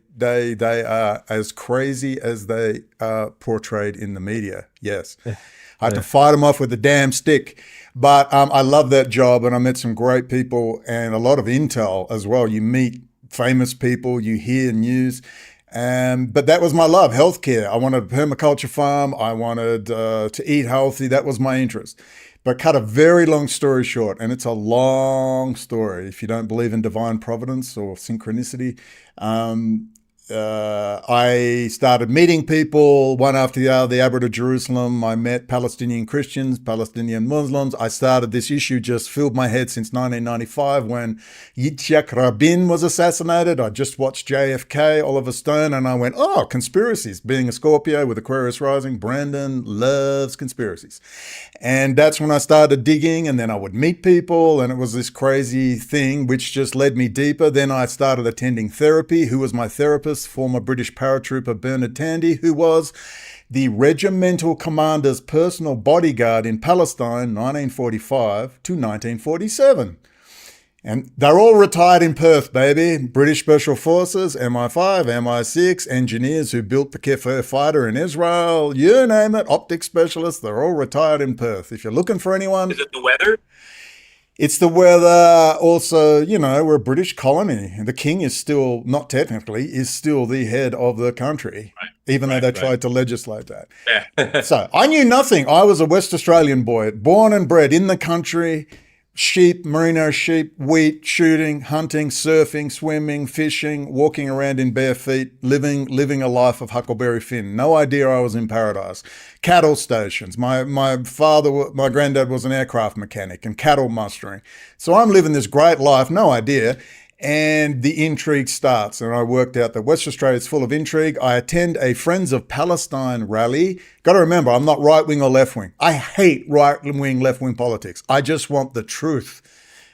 are as crazy as they are portrayed in the media. Yes. I had to fight them off with a damn stick. But I love that job, and I met some great people and a lot of intel as well. You meet famous people, you hear news. But that was my love, healthcare. I wanted a permaculture farm. I wanted to eat healthy. That was my interest. But cut a very long story short, and it's a long story if you don't believe in divine providence or synchronicity. I started meeting people one after the other, the Abbot of Jerusalem. I met Palestinian Christians, Palestinian Muslims. I started this issue, just filled my head since 1995 when Yitzhak Rabin was assassinated. I just watched JFK, Oliver Stone, and I went, oh, conspiracies. Being a Scorpio with Aquarius rising, Brandon loves conspiracies. And that's when I started digging, and then I would meet people, and it was this crazy thing which just led me deeper. Then I started attending therapy. Who was my therapist? Former British paratrooper Bernard Tandy, who was the regimental commander's personal bodyguard in Palestine 1945 to 1947. And they're all retired in Perth, baby. British Special Forces, MI5, MI6, engineers who built the Kefir fighter in Israel, you name it, optics specialists, they're all retired in Perth. If you're looking for anyone... Is it the weather? It's the weather. Also, we're a British colony. The king is still, not technically, is still the head of the country, even though they tried to legislate that. Yeah. So I knew nothing. I was a West Australian boy, born and bred in the country. Sheep, merino sheep, wheat, shooting, hunting, surfing, swimming, fishing, walking around in bare feet, living a life of Huckleberry Finn. No idea I was in paradise. Cattle stations. My granddad was an aircraft mechanic and cattle mustering. So I'm living this great life, no idea. And the intrigue starts. And I worked out that West Australia is full of intrigue. I attend a Friends of Palestine rally. Got to remember, I'm not right-wing or left-wing. I hate right-wing, left-wing politics. I just want the truth.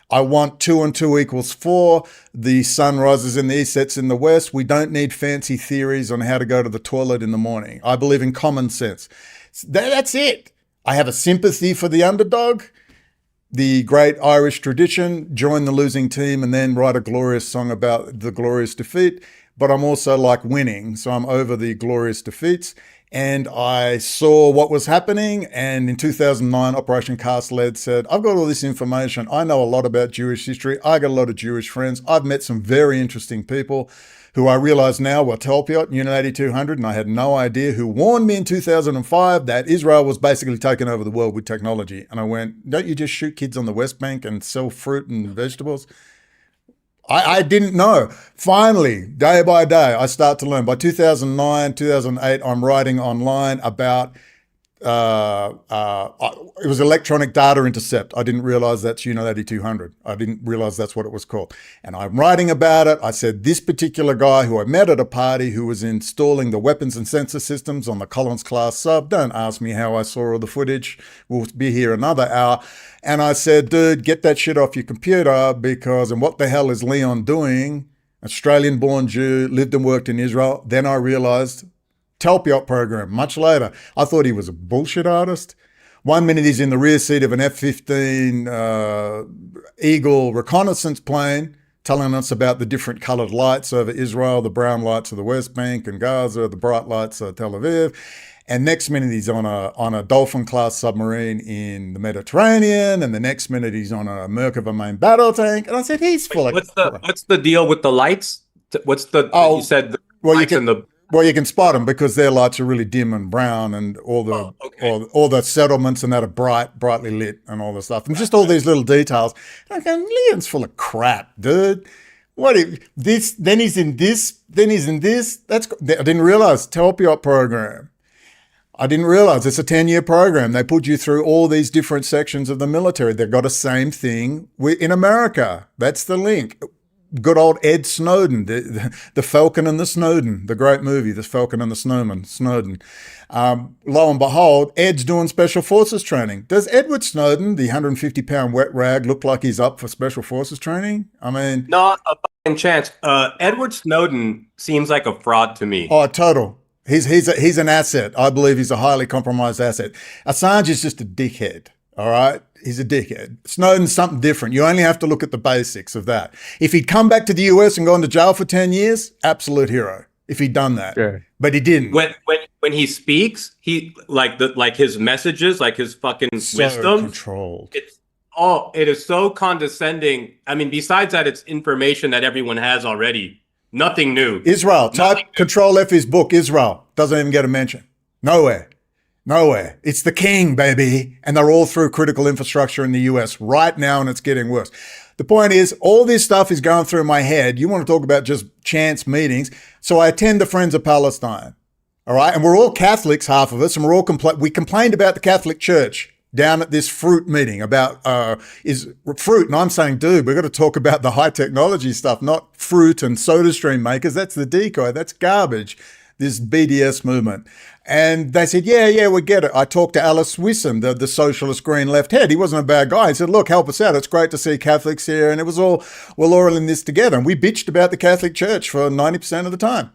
I want 2 and 2 equals 4. The sun rises in the east, sets in the west. We don't need fancy theories on how to go to the toilet in the morning. I believe in common sense. That's it. I have a sympathy for the underdog. The great Irish tradition, join the losing team and then write a glorious song about the glorious defeat. But I'm also like winning, so I'm over the glorious defeats. And I saw what was happening. And in 2009, Operation Cast Lead said, I've got all this information. I know a lot about Jewish history. I got a lot of Jewish friends. I've met some very interesting people who I realize now were Talpiot, Unit 8200, and I had no idea, who warned me in 2005 that Israel was basically taking over the world with technology. And I went, don't you just shoot kids on the West Bank and sell fruit and vegetables? I didn't know. Finally, day by day, I start to learn. By 2009, 2008, I'm writing online about it was electronic data intercept. I didn't realize that's Unit 8200. I didn't realize that's what it was called. And I'm writing about it. I said, this particular guy who I met at a party who was installing the weapons and sensor systems on the Collins class sub, don't ask me how I saw all the footage. We'll be here another hour. And I said, dude, get that shit off your computer because, and what the hell is Leon doing? Australian-born Jew, lived and worked in Israel. Then I realized Talpiot program, much later. I thought he was a bullshit artist. 1 minute he's in the rear seat of an F-15 Eagle reconnaissance plane telling us about the different coloured lights over Israel, the brown lights of the West Bank and Gaza, the bright lights of Tel Aviv. And next minute he's on a Dolphin-class submarine in the Mediterranean, and the next minute he's on a Merkava main battle tank. And I said, he's full of... What's the deal with the lights? What's the... you said the lights in the... Well, you can spot them because their lights are really dim and brown, and all the settlements and that are brightly lit and all the stuff, and just all these little details. And I'm going, Leon's full of crap, dude. Then he's in this. I didn't realize Talpiot program. I didn't realize it's a 10-year program. They put you through all these different sections of the military. They've got the same thing in America. That's the link. Good old Ed Snowden, the Falcon and the Snowden, the great movie, The Falcon and the Snowden. Lo and behold, Ed's doing Special Forces training. Does Edward Snowden, the 150-pound wet rag, look like he's up for Special Forces training? I mean... Not a fucking chance. Edward Snowden seems like a fraud to me. Oh, total. He's an asset. I believe he's a highly compromised asset. Assange is just a dickhead, all right? He's a dickhead. Snowden's something different. You only have to look at the basics of that. If he'd come back to the US and gone to jail for 10 years, absolute hero. If he'd done that. Sure. But he didn't. When he speaks, he like his messages, like his fucking wisdom. Controlled. It is so condescending. I mean, besides that, it's information that everyone has already. Nothing new. Israel. Type Control F his book, Israel. Doesn't even get a mention. Nowhere. Nowhere. It's the king, baby. And they're all through critical infrastructure in the US right now, and it's getting worse. The point is, all this stuff is going through my head. You want to talk about just chance meetings. So I attend the Friends of Palestine. All right. And we're all Catholics, half of us, and we're all we complained about the Catholic Church down at this fruit meeting about is fruit. And I'm saying, dude, we've got to talk about the high technology stuff, not fruit and soda stream makers. That's the decoy. That's garbage, this BDS movement. And they said, yeah, we get it. I talked to Alice Wissom, the socialist green left head. He wasn't a bad guy. He said, look, help us out. It's great to see Catholics here. And it was all, we're all in this together. And we bitched about the Catholic Church for 90% of the time.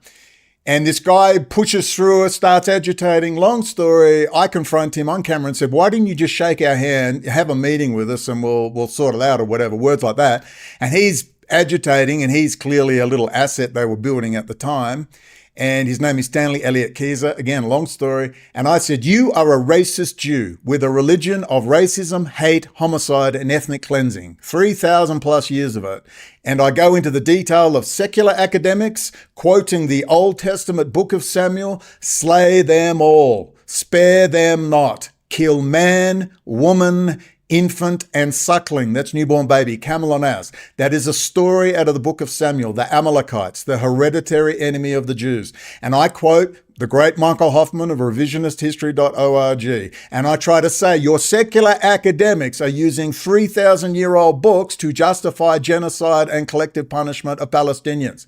And this guy pushes through it, starts agitating. Long story, I confront him on camera and said, why didn't you just shake our hand, have a meeting with us, and we'll sort it out, or whatever, words like that. And he's agitating, and he's clearly a little asset they were building at the time. And his name is Stanley Elliott Keyser. Again, long story. And I said, you are a racist Jew with a religion of racism, hate, homicide, and ethnic cleansing. 3,000 plus years of it. And I go into the detail of secular academics, quoting the Old Testament book of Samuel, slay them all, spare them not, kill man, woman, infant and suckling, that's newborn baby, camel and ass. That is a story out of the book of Samuel, the Amalekites, the hereditary enemy of the Jews. And I quote the great Michael Hoffman of revisionisthistory.org. And I try to say your secular academics are using 3,000-year-old books to justify genocide and collective punishment of Palestinians.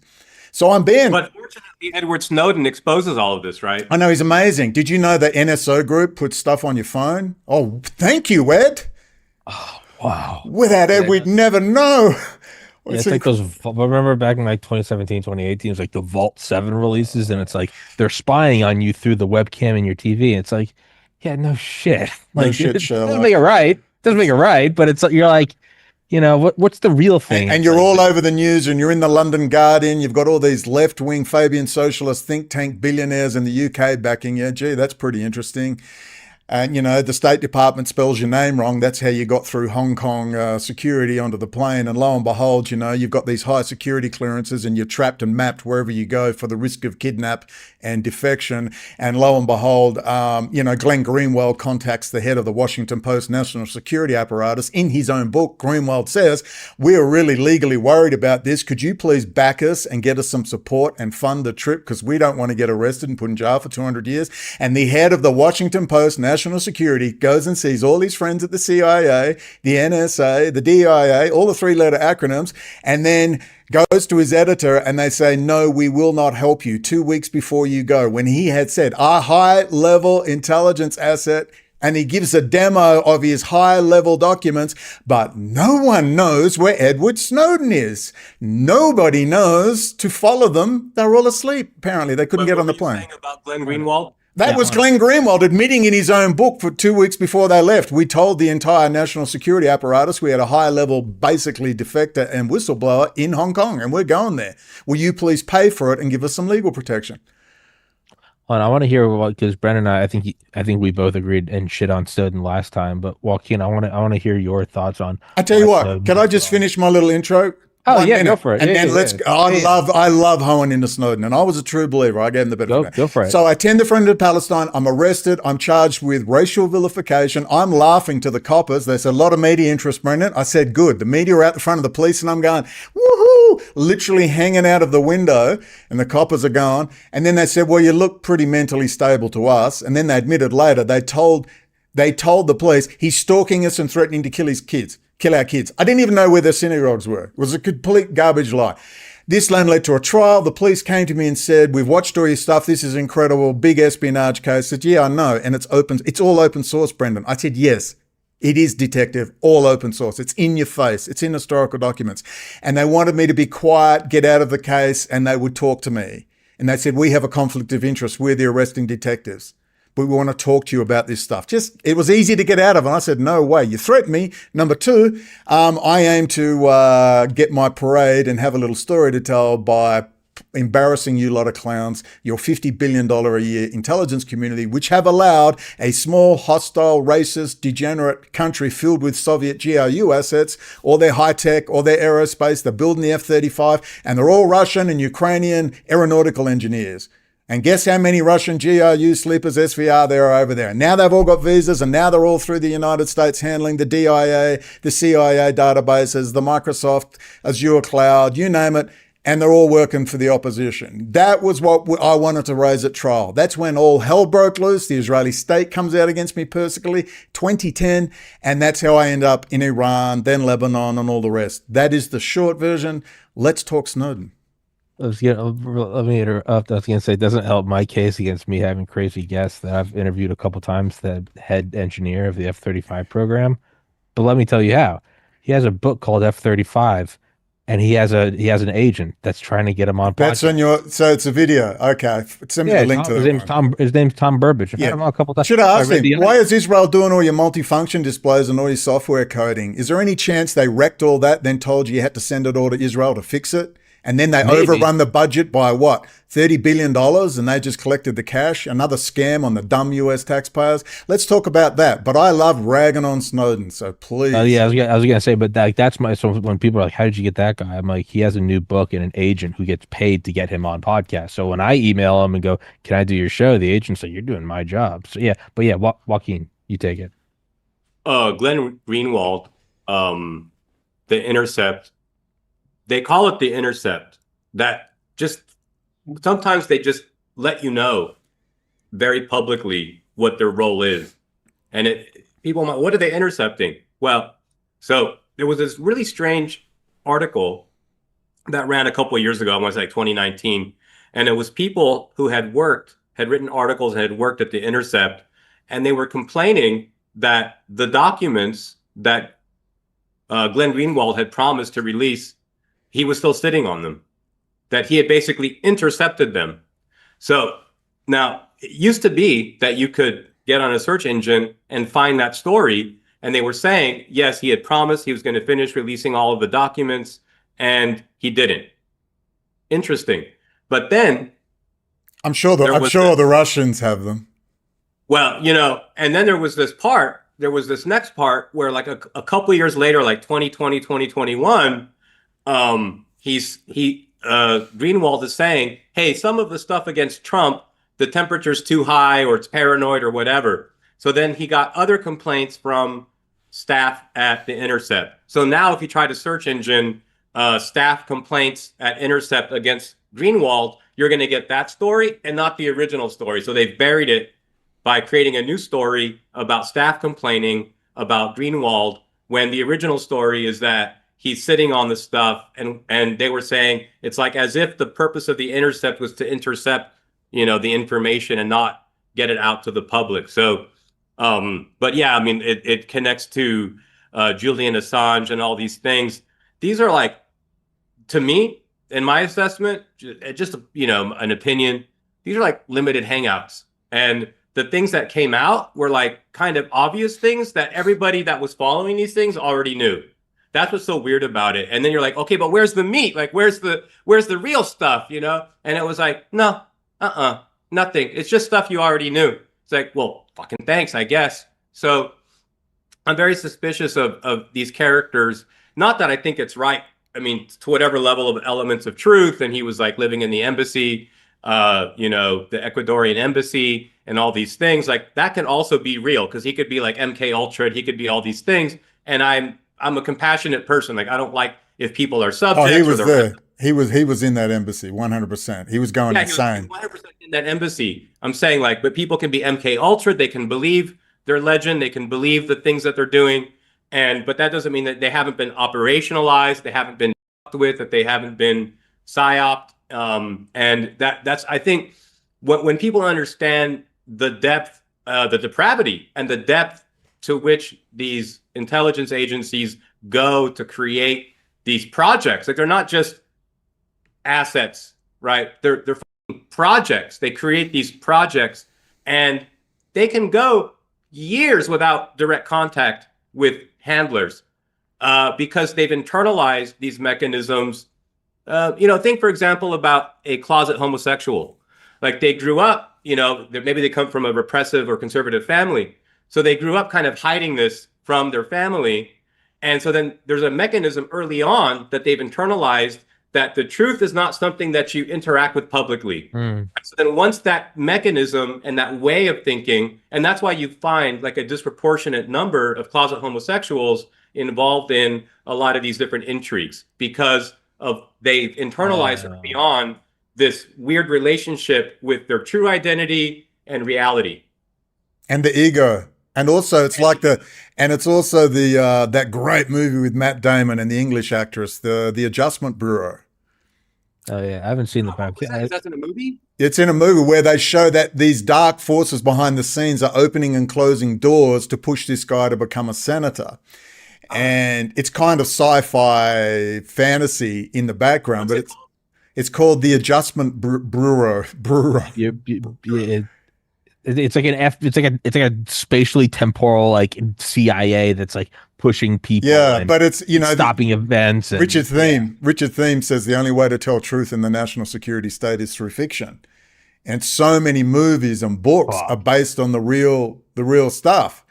So I'm banned. But fortunately, Edward Snowden exposes all of this, right? I know, he's amazing. Did you know the NSO group puts stuff on your phone? Oh, thank you, Ed. Oh, wow. Without Ed, we'd never know. Yeah, it's like those, remember back in like 2017, 2018, it was like the Vault 7 releases, and it's like they're spying on you through the webcam in your TV. It's like, yeah, no shit. No Like, shit, it Sherlock. doesn't make it right. Doesn't make it right, but it's like, you're like, you know, what's the real thing? And you're all over the news, and you're in the London Guardian. You've got all these left-wing Fabian socialist think tank billionaires in the UK backing you. Gee, that's pretty interesting. And, you know, the State Department spells your name wrong. That's how you got through Hong Kong security onto the plane. And lo and behold, you know, you've got these high security clearances and you're trapped and mapped wherever you go for the risk of kidnap and defection. And lo and behold, you know, Glenn Greenwald contacts the head of the Washington Post national security apparatus. In his own book, Greenwald says, we are really legally worried about this. Could you please back us and get us some support and fund the trip? Because we don't want to get arrested and put in jail for 200 years. And the head of the Washington Post national security goes and sees all his friends at the CIA, the NSA, the DIA, all the three-letter acronyms, and then goes to his editor and they say, no, we will not help you 2 weeks before you go, when he had said a high-level intelligence asset, and he gives a demo of his high-level documents, but no one knows where Edward Snowden is. Nobody knows to follow them. They're all asleep, apparently. They couldn't get on the plane. Saying about Glenn Greenwald? That was Glenn Greenwald admitting in his own book for 2 weeks before they left. We told the entire national security apparatus we had a high-level, basically defector and whistleblower in Hong Kong, and we're going there. Will you please pay for it and give us some legal protection? And I want to hear what, because Brennan and I think we both agreed and shit on Snowden last time. But Joaquin, I want to hear your thoughts on. I tell you what, can I just finish my little intro? Oh, yeah, go for it. And Yeah, then yeah, let's yeah. go. I love hoeing into Snowden, and I was a true believer. I gave him the benefit. Go for it. So I attend the Friend of Palestine. I'm arrested. I'm charged with racial vilification. I'm laughing to the coppers. There's a lot of media interest, Brendan. I said, good. The media are out the front of the police, and I'm going, woohoo, literally hanging out of the window, and the coppers are going. And then they said, well, you look pretty mentally stable to us. And then they admitted later, they told the police he's stalking us and threatening to kill our kids. I didn't even know where their synagogues were. It was a complete garbage lie. This then led to a trial. The police came to me and said, we've watched all your stuff. This is incredible. Big espionage case. I said, yeah, I know. And it's open. It's all open source, Brendan. I said, yes, it is, detective, all open source. It's in your face. It's in historical documents. And they wanted me to be quiet, get out of the case, and they would talk to me. And they said, we have a conflict of interest. We're the arresting detectives. But we want to talk to you about this stuff. It was easy to get out of. And I said, no way. You threaten me. Number two, I aim to get my parade and have a little story to tell by embarrassing you lot of clowns, your $50 billion a year intelligence community, which have allowed a small, hostile, racist, degenerate country filled with Soviet GRU assets, all their high-tech, all their aerospace, they're building the F-35, and they're all Russian and Ukrainian aeronautical engineers. And guess how many Russian GRU sleepers SVR there are over there? And now they've all got visas, and now they're all through the United States handling the DIA, the CIA databases, the Microsoft Azure cloud, you name it, and they're all working for the opposition. That was what I wanted to raise at trial. That's when all hell broke loose. The Israeli state comes out against me personally, 2010, and that's how I end up in Iran, then Lebanon, and all the rest. That is the short version. Let's talk Snowden. Let me interrupt. I was going to say, it doesn't help my case against me having crazy guests that I've interviewed a couple times, the head engineer of the F-35 program. But let me tell you how. He has a book called F-35, and he has an agent that's trying to get him on That's podcast. on your, so it's a video. Okay. Send me the link to that. His name's Tom Burbidge. I've had him on a couple times. Should I ask him, why is Israel doing all your multifunction displays and all your software coding? Is there any chance they wrecked all that, then told you had to send it all to Israel to fix it? And then they overrun the budget by what? $30 billion, and they just collected the cash? Another scam on the dumb US taxpayers? Let's talk about that. But I love ragging on Snowden, so please. Yeah, I was gonna say, but that's my. So when people are like, "How did you get that guy?" I'm like, he has a new book and an agent who gets paid to get him on podcast. So when I email him and go, "Can I do your show?" The agent's like, "You're doing my job." So yeah, Joaquin, you take it. Glenn Greenwald, The Intercept. They call it The Intercept. That just sometimes they just let you know very publicly what their role is. And people might, what are they intercepting? Well, so there was this really strange article that ran a couple of years ago, I want to say like 2019. And it was people who had written articles and had worked at The Intercept. And they were complaining that the documents that Glenn Greenwald had promised to release, he was still sitting on them, that he had basically intercepted them. So now it used to be that you could get on a search engine and find that story. And they were saying, yes, he had promised he was going to finish releasing all of the documents, and he didn't. Interesting. But then I'm sure the Russians have them. Well, and then there was this next part where like a couple of years later, like 2020, 2021, Greenwald is saying, hey, some of the stuff against Trump, the temperature's too high or it's paranoid or whatever. So then he got other complaints from staff at The Intercept. So now if you try to search engine staff complaints at Intercept against Greenwald, you're going to get that story and not the original story. So they've buried it by creating a new story about staff complaining about Greenwald, when the original story is that he's sitting on the stuff, and they were saying it's like as if the purpose of The Intercept was to intercept, the information and not get it out to the public. So, but yeah, I mean, it connects to Julian Assange and all these things. These are like, to me, in my assessment, just an opinion, these are like limited hangouts. And the things that came out were like kind of obvious things that everybody that was following these things already knew. That's what's so weird about it. And then you're like, okay, but where's the meat? Like, where's the real stuff, And it was like, no, nothing. It's just stuff you already knew. It's like, well, fucking thanks, I guess. So I'm very suspicious of these characters. Not that I think it's right. I mean, to whatever level of elements of truth. And he was like living in the embassy, the Ecuadorian embassy and all these things. Like that can also be real, because he could be like MK Ultra. He could be all these things. And I'm a compassionate person. Like I don't like if people are subjects. Oh, he was there. He was in that embassy, 100%. He was going insane. He was 100% in that embassy. I'm saying but people can be MK Ultra. They can believe their legend. They can believe the things that they're doing. But that doesn't mean that they haven't been operationalized. They haven't been fucked with. That they haven't been psyoped. And that's I think when people understand the depth, the depravity, and the depth to which these intelligence agencies go to create these projects. Like they're not just assets, right? They're projects. They create these projects, and they can go years without direct contact with handlers because they've internalized these mechanisms Think for example about a closet homosexual. Like they grew up, maybe they come from a repressive or conservative family. So they grew up kind of hiding this from their family. And so then there's a mechanism early on that they've internalized that the truth is not something that you interact with publicly. So then once that mechanism and that way of thinking, and that's why you find like a disproportionate number of closet homosexuals involved in a lot of these different intrigues because of they've internalized early on this weird relationship with their true identity and reality. And the ego. And also it's like it's also the that great movie with Matt Damon and the English actress, the Adjustment Bureau. Oh yeah, I haven't seen the back. Is that in a movie? It's in a movie where they show that these dark forces behind the scenes are opening and closing doors to push this guy to become a senator. And it's kind of sci-fi fantasy in the background, but it's called the Adjustment Bureau. It's like it's like a spatially temporal like CIA that's like pushing people. Yeah, but it's stopping events. And, Richard Thiem says the only way to tell truth in the national security state is through fiction, and so many movies and books are based on the real stuff.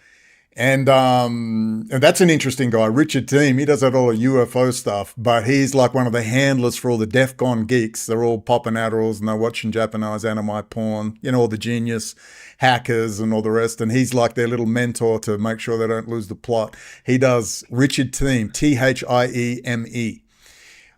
And that's an interesting guy, Richard Thiem. He does that all the UFO stuff, but he's like one of the handlers for all the DEF CON geeks. They're all popping Adderalls and they're watching Japanese anime porn, all the genius hackers and all the rest. And he's like their little mentor to make sure they don't lose the plot. He does Richard Thiem, Thieme.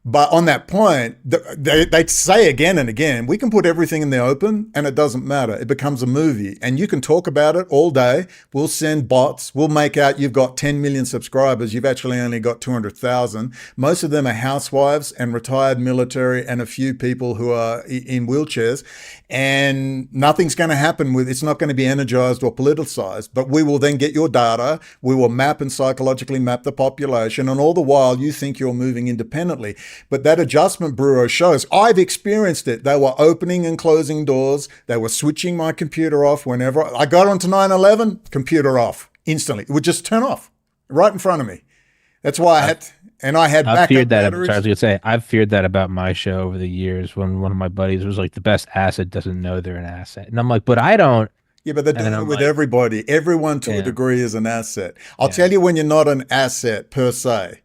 But on that point, they say again and again, we can put everything in the open and it doesn't matter. It becomes a movie and you can talk about it all day. We'll send bots. We'll make out you've got 10 million subscribers. You've actually only got 200,000. Most of them are housewives and retired military and a few people who are in wheelchairs. And nothing's going to happen it's not going to be energized or politicized. But we will then get your data. We will map and psychologically map the population. And all the while you think you're moving independently. But that Adjustment Bureau shows, I've experienced it. They were opening and closing doors. They were switching my computer off whenever I got onto 9/11, computer off instantly. It would just turn off right in front of me. That's why I had I've feared that. batteries. I was gonna say I've feared that about my show over the years. When one of my buddies was like, "The best asset doesn't know they're an asset," and I'm like, "But I don't." Yeah, but they're doing it with everybody. Everyone to a degree is an asset. I'll tell you when you're not an asset per se.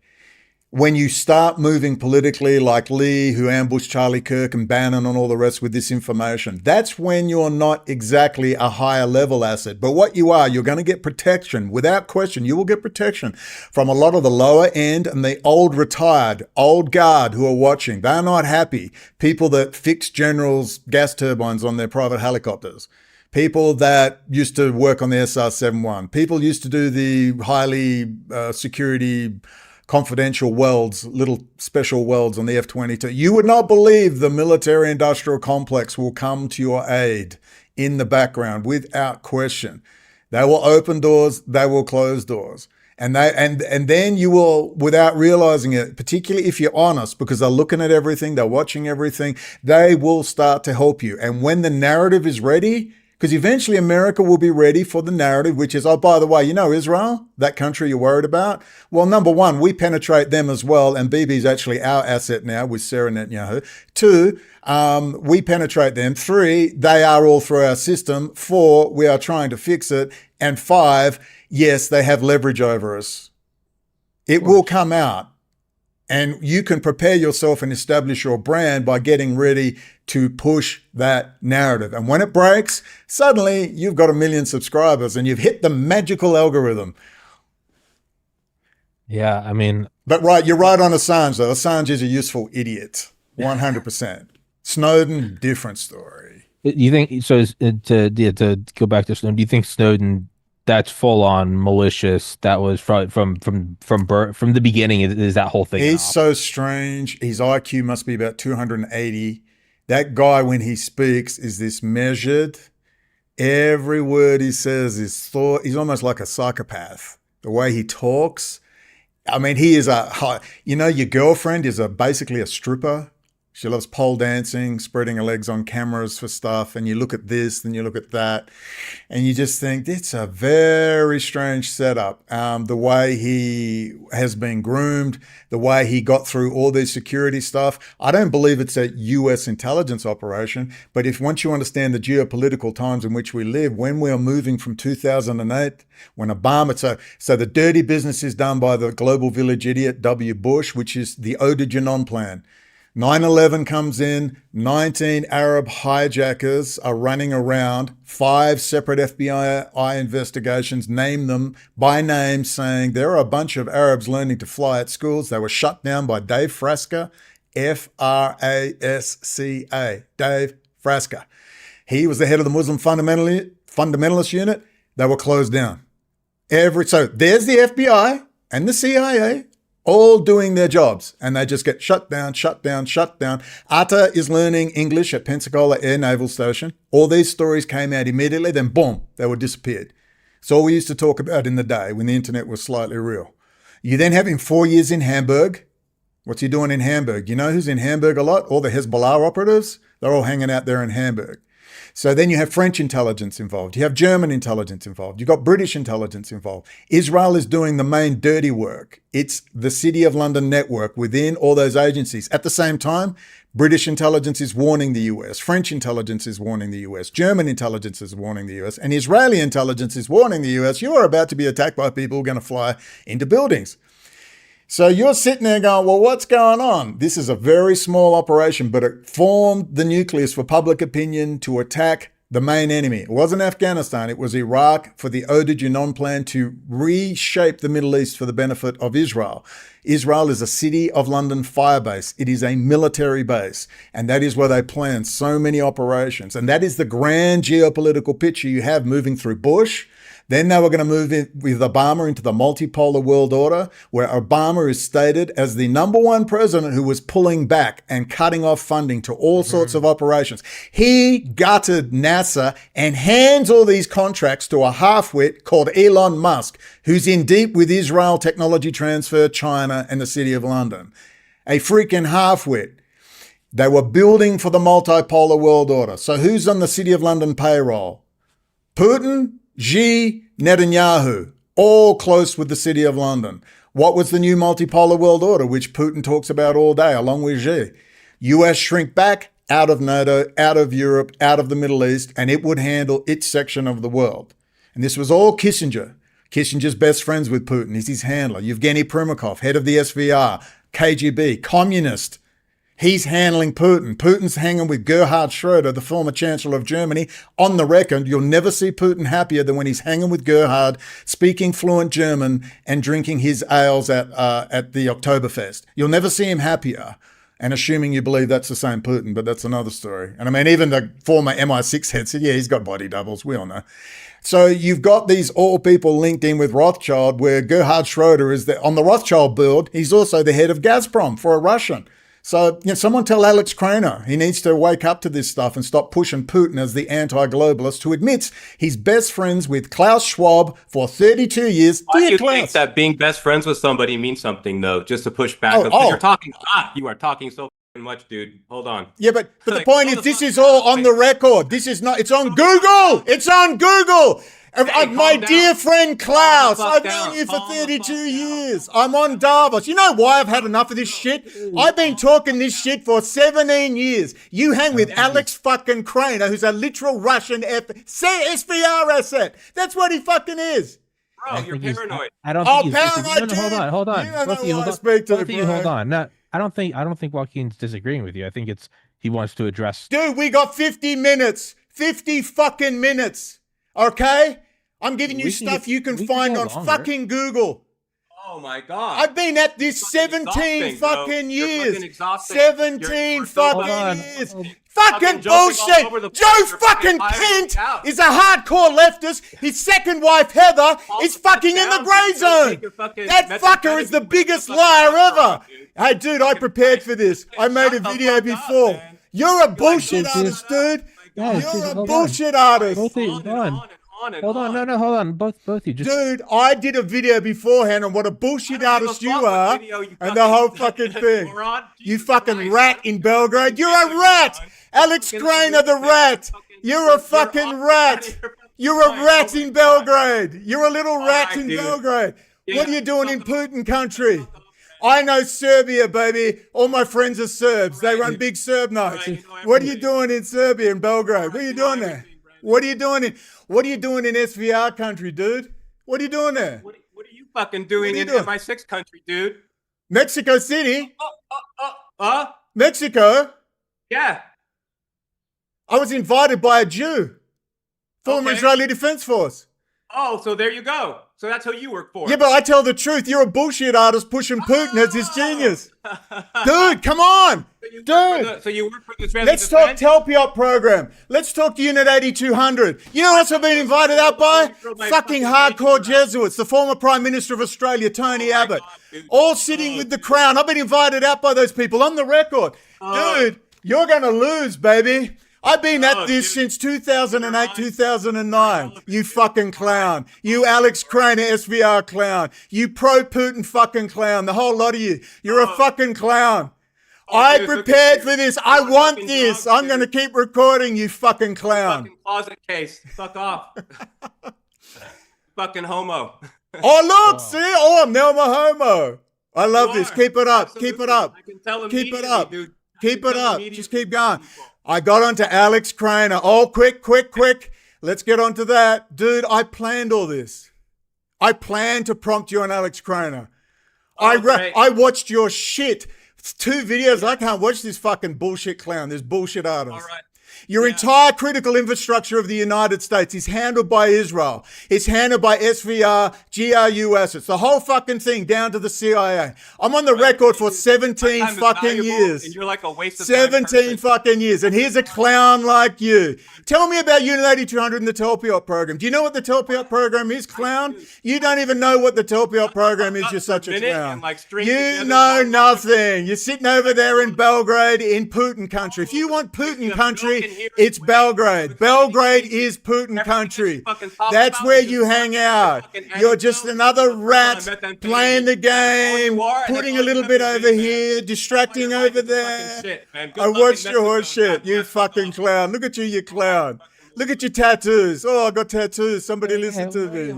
When you start moving politically like Lee, who ambushed Charlie Kirk and Bannon and all the rest with this information, that's when you're not exactly a higher level asset. But what you are, you're going to get protection. Without question, you will get protection from a lot of the lower end and the old retired, old guard who are watching. They're not happy. People that fix generals' gas turbines on their private helicopters. People that used to work on the SR-71. People used to do the highly security confidential welds, little special welds on the F-22. You would not believe the military-industrial complex will come to your aid in the background without question. They will open doors, they will close doors. And then you will, without realizing it, particularly if you're honest, because they're looking at everything, they're watching everything, they will start to help you. And when the narrative is ready, because eventually America will be ready for the narrative, which is, oh, by the way, Israel, that country you're worried about? Well, number one, we penetrate them as well, and Bibi's actually our asset now with Sarah Netanyahu. Two, we penetrate them. Three, they are all through our system. Four, we are trying to fix it. And five, yes, they have leverage over us. It will come out. And you can prepare yourself and establish your brand by getting ready to push that narrative. And when it breaks, suddenly you've got 1 million subscribers and you've hit the magical algorithm. Yeah, I mean... But you're right on Assange, though. Assange is a useful idiot, 100%. Snowden, different story. You think, so to go back to Snowden, do you think Snowden... That's full on malicious. That was from the beginning. Is that whole thing? He's so strange. His IQ must be about 280. That guy, when he speaks, is this measured. Every word he says is thought. He's almost like a psychopath. The way he talks. I mean, he is your girlfriend is basically a stripper. She loves pole dancing, spreading her legs on cameras for stuff. And you look at this, then you look at that, and you just think it's a very strange setup. The way he has been groomed, the way he got through all this security stuff. I don't believe it's a U.S. intelligence operation, but if once you understand the geopolitical times in which we live, when we are moving from 2008, when Obama, so the dirty business is done by the global village idiot W. Bush, which is the Eau de Genon plan. 9/11 comes in, 19 Arab hijackers are running around, 5 separate FBI investigations, name them by name, saying there are a bunch of Arabs learning to fly at schools. They were shut down by Dave Frasca, Frasca, Dave Frasca. He was the head of the Muslim fundamentalist unit. They were closed down. So there's the FBI and the CIA all doing their jobs, and they just get shut down. Atta is learning English at Pensacola Air Naval Station. All these stories came out immediately, then boom, they were disappeared. It's all we used to talk about in the day when the internet was slightly real. You then have him 4 years in Hamburg. What's he doing in Hamburg? You know who's in Hamburg a lot? All the Hezbollah operatives. They're all hanging out there in Hamburg. So then you have French intelligence involved. You have German intelligence involved. You've got British intelligence involved. Israel is doing the main dirty work. It's the City of London network within all those agencies. At the same time, British intelligence is warning the US. French intelligence is warning the US. German intelligence is warning the US. And Israeli intelligence is warning the US. You are about to be attacked by people who are going to fly into buildings. So you're sitting there going, well, what's going on? This is a very small operation, but it formed the nucleus for public opinion to attack the main enemy. It wasn't Afghanistan, it was Iraq for the Eau de Genon plan to reshape the Middle East for the benefit of Israel. Israel is a City of London firebase. It is a military base, and that is where they plan so many operations. And that is the grand geopolitical picture you have moving through Bush. Then they were going to move in with Obama into the multipolar world order, where Obama is stated as the number one president who was pulling back and cutting off funding to all sorts of operations. He gutted NASA and hands all these contracts to a half-wit called Elon Musk, who's in deep with Israel technology transfer, China, and the City of London. A freaking half-wit. They were building for the multipolar world order. So who's on the City of London payroll? Putin, Xi, Netanyahu, all close with the City of London. What was the new multipolar world order, which Putin talks about all day, along with Xi? US shrink back, out of NATO, out of Europe, out of the Middle East, and it would handle its section of the world. And this was all Kissinger. Kissinger's best friends with Putin. He's his handler. Yevgeny Primakov, head of the SVR, KGB, communist. He's handling Putin. Putin's hanging with Gerhard Schroeder, the former Chancellor of Germany. On the record, you'll never see Putin happier than when he's hanging with Gerhard, speaking fluent German and drinking his ales at the Oktoberfest. You'll never see him happier. And assuming you believe that's the same Putin, but that's another story. And I mean, even the former MI6 head said, yeah, he's got body doubles. We all know. So you've got these all people linked in with Rothschild, where Gerhard Schroeder is on the Rothschild board. He's also the head of Gazprom for a Russian. So, someone tell Alex Craner he needs to wake up to this stuff and stop pushing Putin as the anti-globalist who admits he's best friends with Klaus Schwab for 32 years. Why do you think that being best friends with somebody means something, though? Just to push back. You're talking. You are talking so much, dude. Hold on. Yeah, but the point is, this is all on the record. This is not. It's on Google. It's on Google. My dear friend Klaus, I've known you for 32 years. I'm on Davos. You know why I've had enough of this shit? I've been talking this shit for 17 years. You hang with Alex fucking Craner, who's a literal Russian SVR asset. That's what he fucking is. Bro, you're paranoid. I don't think paranoid. No, hold on. You don't Both know why I speak to the hold on. No, I don't think Joaquin's disagreeing with you. I think he wants to address. Dude, we got 50 minutes. 50 fucking minutes. Okay? I'm giving you stuff you can find on fucking Google. Oh my God. I've been at this 17 fucking years. 17 fucking years. Fucking bullshit. Joe fucking Kent is a hardcore leftist. His second wife, Heather, is fucking in the grey zone. That fucker is the biggest liar ever. Hey, dude, I prepared for this. I made a video before. You're a bullshit artist, dude. You're a bullshit artist. on and Hold on, no, hold on. Both you just. Dude, I did a video beforehand on what a bullshit artist you are, and the whole fucking thing. You fucking rat in Belgrade. You're a rat! Alex Grainer, the rat! You're a fucking rat! You're a rat in Belgrade! You're a little rat in Belgrade! What are you doing in Putin country? I know Serbia, baby. All my friends are Serbs. They run big Serb nights. What are you doing in Serbia, in Belgrade? What are you doing there? What are you doing in SVR country, dude? What are you doing there? What are you fucking doing in MI6 country, dude? Mexico City? Mexico? Yeah. I was invited by a Jew, former Israeli Defense Force. Oh, so there you go. So that's who you work for. Yeah, but I tell the truth. You're a bullshit artist pushing Putin as his genius. Dude, come on. Dude. So you work for the Israeli Let's talk Telpiot program. Let's talk Unit 8200. You know what I've been invited out by? Fucking hardcore Jesuits. The former Prime Minister of Australia, Tony Abbott. All sitting with the crown. I've been invited out by those people on the record. Dude, you're going to lose, baby. I've been at this since 2008, 2009. You fucking clown. You Alex Craner, SVR clown. You pro-Putin fucking clown. The whole lot of you. You're a fucking clown. I prepared for this. I want this. I'm going to keep recording, you fucking clown. Fucking closet case. Fuck off. Fucking homo. Oh, look, see? Oh, now I'm a homo. I love this. Keep it up. Keep it up. I can tell Keep it up. dude. Keep it up. Just keep going. I got onto Alex Craner. Oh, quick. Let's get onto that. Dude, I planned all this. I planned to prompt you on Alex Craner. I watched your shit. It's 2 videos. I can't watch this fucking bullshit clown, this bullshit artist. All right. Your entire critical infrastructure of the United States is handled by Israel. It's handled by SVR, GRUS. It's the whole fucking thing down to the CIA. I'm on the record for 17 fucking years. And you're like a waste of 17 fucking years. And here's a clown like you. Tell me about Unit 8200 and the Telpiot program. Do you know what the Telpiot program is, clown? You don't even know what the Telpiot program is. You're such a clown. You know nothing. You're sitting over there in Belgrade in Putin country. If you want Putin country, it's Belgrade. Belgrade is Putin country. That's where you hang out. You're just another rat playing the game, putting a little bit over here, distracting over there. I watched your horse shit, you fucking clown. Look at you clown. Look at your tattoos. Oh, I got tattoos. Somebody listen to me.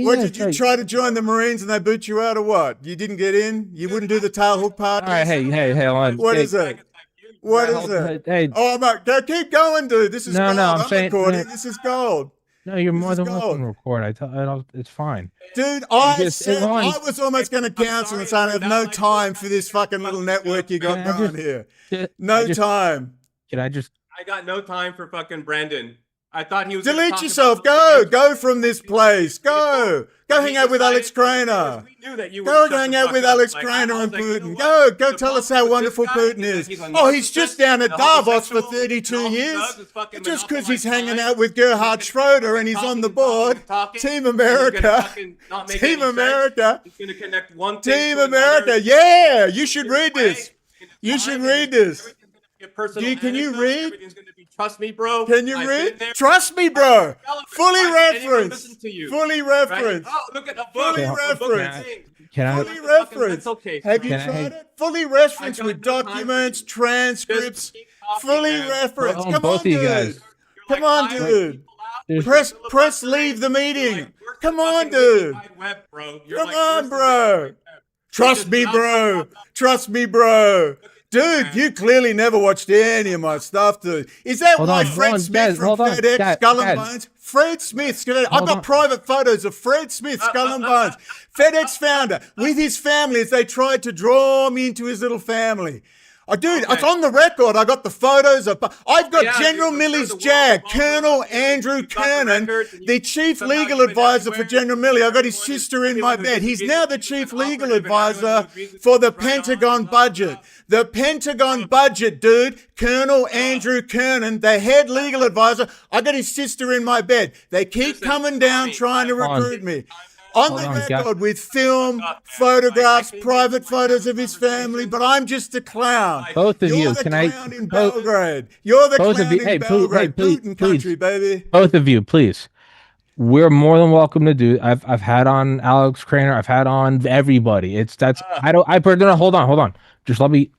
What, did you try to join the Marines and they boot you out or what? You didn't get in? You wouldn't do the tail hook part? All right, hey, hold on. What is it? What is it? Hey. Oh my God! Keep going, dude. This is gold. I'm saying recording. This is gold. No, you're more than welcome to record. It's fine. Dude, I was almost going to cancel and say I have no time for this fucking little network you got going here. No time. I got no time for fucking Brandon. I thought he was. Delete yourself. Go from this place. Go hang out with Alex Craner. Go hang out with Alex Craner and Putin. Go tell us how wonderful Putin is. Oh, he's just down at Davos for 32 years. Just because he's hanging out with Gerhard Schroeder and he's on the board. Team America. Team America. Team America. Yeah, you should read this. You should read this. Can you read? Trust me, bro. Can you read? Trust me, bro. Fully referenced. Fully referenced. Oh, look at the book. Fully referenced. Fully referenced. Have you tried it? Fully referenced with documents, transcripts. Fully referenced. Come on, dude. Come on, dude. Press leave the meeting. Come on, dude. Come on, bro. Trust me, bro. Trust me, bro. Dude, you clearly never watched any of my stuff, dude. Is that why Fred Smith from FedEx, Skull and Bones? Fred Smith, I've got private photos of Fred Smith, Skull and Bones, FedEx founder, with his family as they tried to draw me into his little family. Dude, it's on the record. I got the photos of. I've got General Milley's JAG, Colonel Andrew Kernan, the chief legal advisor for General Milley. I got his sister in my bed. He's now the chief legal advisor for the Pentagon budget. The Pentagon budget, dude. Colonel Andrew Kernan, the head legal advisor. I got his sister in my bed. They keep coming down trying to recruit me. On the record with film, photographs, private photos of his family, but I'm just a clown. Both of you, You're the clown in Belgrade. You're the clown in Belgrade, Putin country, baby. Both of you, please. we're more than welcome to do. I've had on Alex Craner. I've had on everybody. Hold on. Just let me.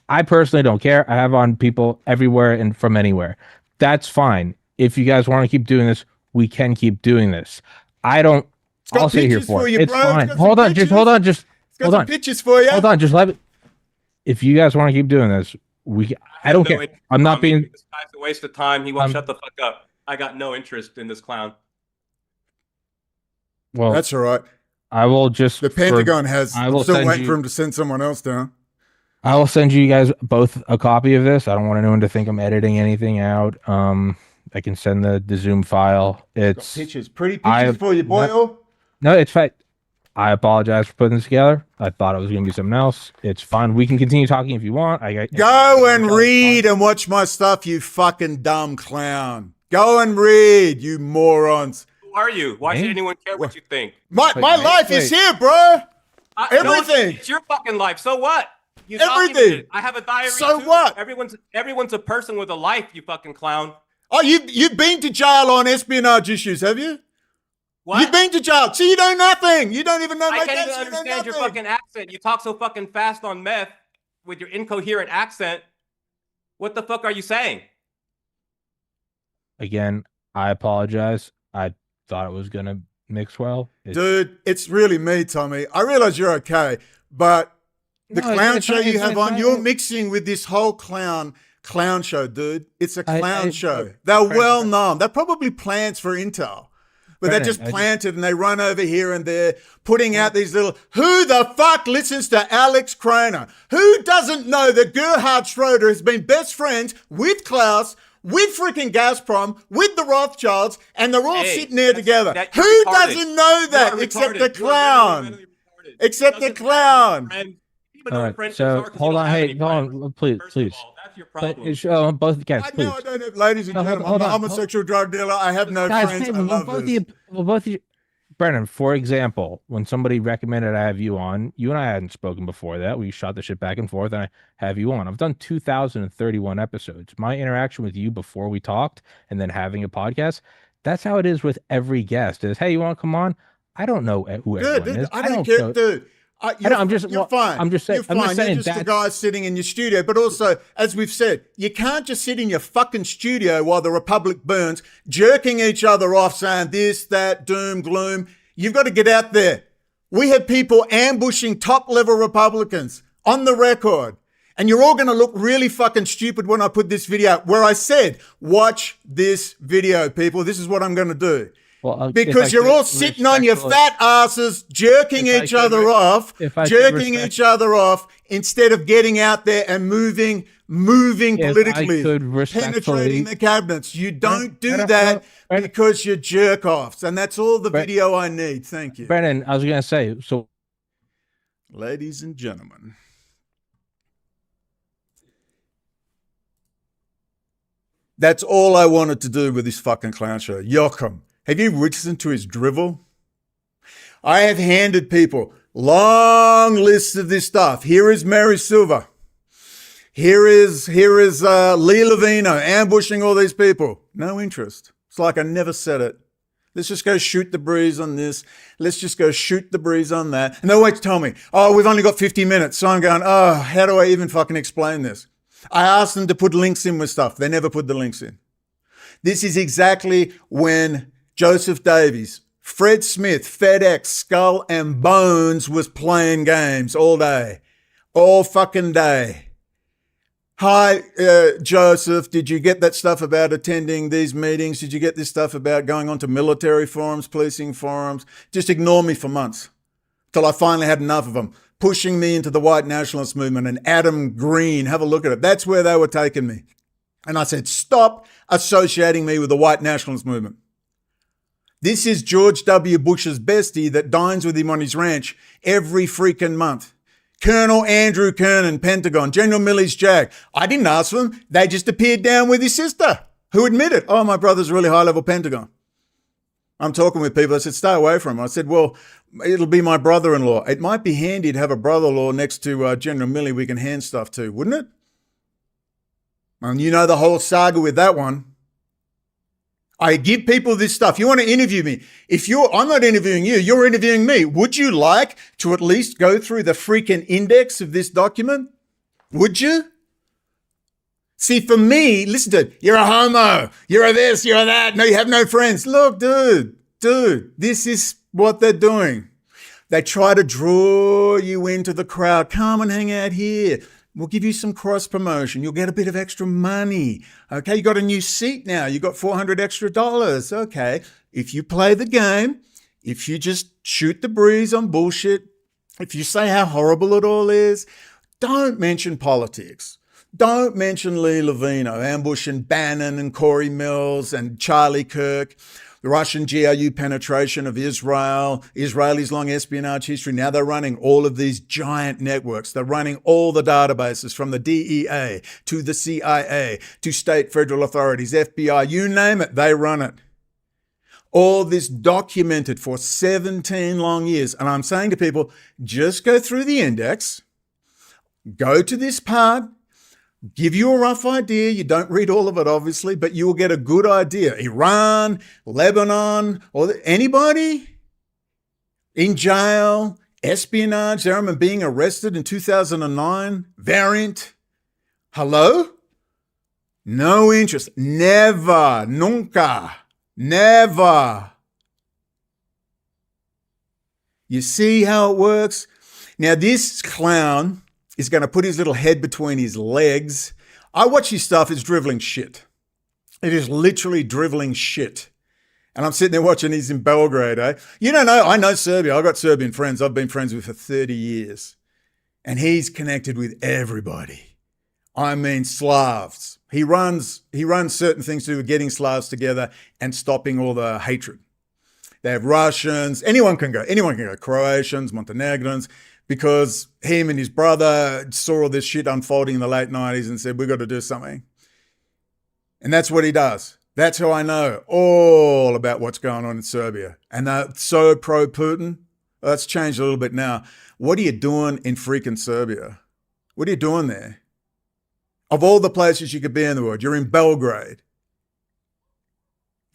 I personally don't care. I have on people everywhere and from anywhere. That's fine. If you guys want to keep doing this, we can keep doing this. I don't. I'll stay here for it. It's fine. Hold on. Hold on. Pictures for you. Hold on. Just let me. If you guys want to keep doing this, I don't care. I'm not being. This guy's a waste of time. He won't shut the fuck up. I got no interest in this clown. Well, that's all right. I will just. The Pentagon has. I'm still waiting for him to send someone else down. I will send you guys both a copy of this. I don't want anyone to think I'm editing anything out. I can send the Zoom file. It's pictures, pretty pictures for you, boy. No, it's fine. I apologize for putting this together. I thought it was going to be something else. It's fine. We can continue talking if you want. Go and read and watch my stuff, you fucking dumb clown. Go and read, you morons. Who are you? Why should anyone care what you think? My life is here, bro. Everything. No, it's your fucking life. So what? You Everything. I have a diary. So too. what? Everyone's a person with a life. You fucking clown. Oh, you've been to jail on espionage issues, have you? What? You've been to jail. So you know nothing. You don't even know. I can't even understand your fucking accent. You talk so fucking fast on meth with your incoherent accent. What the fuck are you saying? Again, I apologize. I thought it was gonna mix well. Dude, it's really me, Tommy. I realize you're okay, but the clown show you have on, you're mixing with this whole clown show, dude. It's a clown show. They're well known. They're probably plants for intel. But they're just planted and they run over here and there, putting out these little. Who the fuck listens to Alex Craner? Who doesn't know that Gerhard Schroeder has been best friends with Klaus, with freaking Gazprom, with the Rothschilds, and they're all sitting there together? Who doesn't know that except the clown? Except the clown. All right, so hold on. Hey, hold on, please. That's your problem. Both guys, please. I don't have, ladies and gentlemen, I'm a homosexual drug dealer. I have no friends. I love this. Both of you, Brennan, for example, when somebody recommended I have you on, you and I hadn't spoken before that. We shot the shit back and forth, and I have you on. I've done 2,031 episodes. My interaction with you before we talked and then having a podcast, that's how it is with every guest is, hey, you want to come on? I don't know who everyone is. I don't care, dude. You're fine. I'm just saying. You're just a guy sitting in your studio. But also, as we've said, you can't just sit in your fucking studio while the Republic burns, jerking each other off, saying this, that, doom, gloom. You've got to get out there. We have people ambushing top-level Republicans on the record. And you're all going to look really fucking stupid when I put this video out, where I said, watch this video, people. This is what I'm going to do. Well, because you're all sitting on your fat asses, jerking each other off instead of getting out there and moving politically, penetrating the cabinets. You don't do that because you're jerk offs, and that's all the video I need. Thank you, Brennan. I was going to say, so, ladies and gentlemen, that's all I wanted to do with this fucking clown show. Joachim. Have you listened to his drivel? I have handed people long lists of this stuff. Here is Mary Silva. Here is Lee Levino ambushing all these people. No interest. It's like I never said it. Let's just go shoot the breeze on this. Let's just go shoot the breeze on that. And they'll wait to tell me, oh, we've only got 50 minutes. So I'm going, oh, how do I even fucking explain this? I asked them to put links in with stuff. They never put the links in. This is exactly when Joseph Davies, Fred Smith, FedEx, Skull and Bones was playing games all day. All fucking day. Hi, Joseph, did you get that stuff about attending these meetings? Did you get this stuff about going on to military forums, policing forums? Just ignore me for months till I finally had enough of them, pushing me into the white nationalist movement and Adam Green. Have a look at it. That's where they were taking me. And I said, stop associating me with the white nationalist movement. This is George W. Bush's bestie that dines with him on his ranch every freaking month. Colonel Andrew Kernan, Pentagon, General Milley's Jag. I didn't ask them. They just appeared down with his sister, who admitted, oh, my brother's really high-level Pentagon. I'm talking with people. I said, stay away from him. I said, well, it'll be my brother-in-law. It might be handy to have a brother-in-law next to General Milley we can hand stuff to, wouldn't it? And you know the whole saga with that one. I give people this stuff. You want to interview me. I'm not interviewing you, you're interviewing me. Would you like to at least go through the freaking index of this document? Would you? See, for me, listen to it. You're a homo. You're a this, you're a that. No, you have no friends. Look, dude, this is what they're doing. They try to draw you into the crowd. Come and hang out here. We'll give you some cross promotion. You'll get a bit of extra money. Okay, you got a new seat now. You got $400 extra. Okay, if you play the game, if you just shoot the breeze on bullshit, if you say how horrible it all is, don't mention politics. Don't mention Lee Levino ambushing Bannon and Corey Mills and Charlie Kirk, the Russian GRU penetration of Israel, Israelis' long espionage history. Now they're running all of these giant networks. They're running all the databases from the DEA to the CIA to state federal authorities, FBI, you name it, they run it. All this documented for 17 long years. And I'm saying to people, just go through the index, go to this part, give you a rough idea. You don't read all of it, obviously, but you will get a good idea. Iran, Lebanon, or anybody in jail, espionage, I remember being arrested in 2009, variant. Hello? No interest. Never, nunca, never. You see how it works? Now, this clown is going to put his little head between his legs. I watch his stuff, it's driveling shit. It is literally driveling shit. And I'm sitting there watching, he's in Belgrade, eh? You don't know, I know Serbia. I've got Serbian friends I've been friends with for 30 years. And he's connected with everybody. I mean, Slavs. He runs certain things to do with getting Slavs together and stopping all the hatred. They have Russians, anyone can go, Croatians, Montenegrins, because him and his brother saw all this shit unfolding in the late 90s and said, we've got to do something. And that's what he does. That's how I know all about what's going on in Serbia. And they're so pro-Putin. That's changed a little bit now. What are you doing in freaking Serbia? What are you doing there? Of all the places you could be in the world, you're in Belgrade.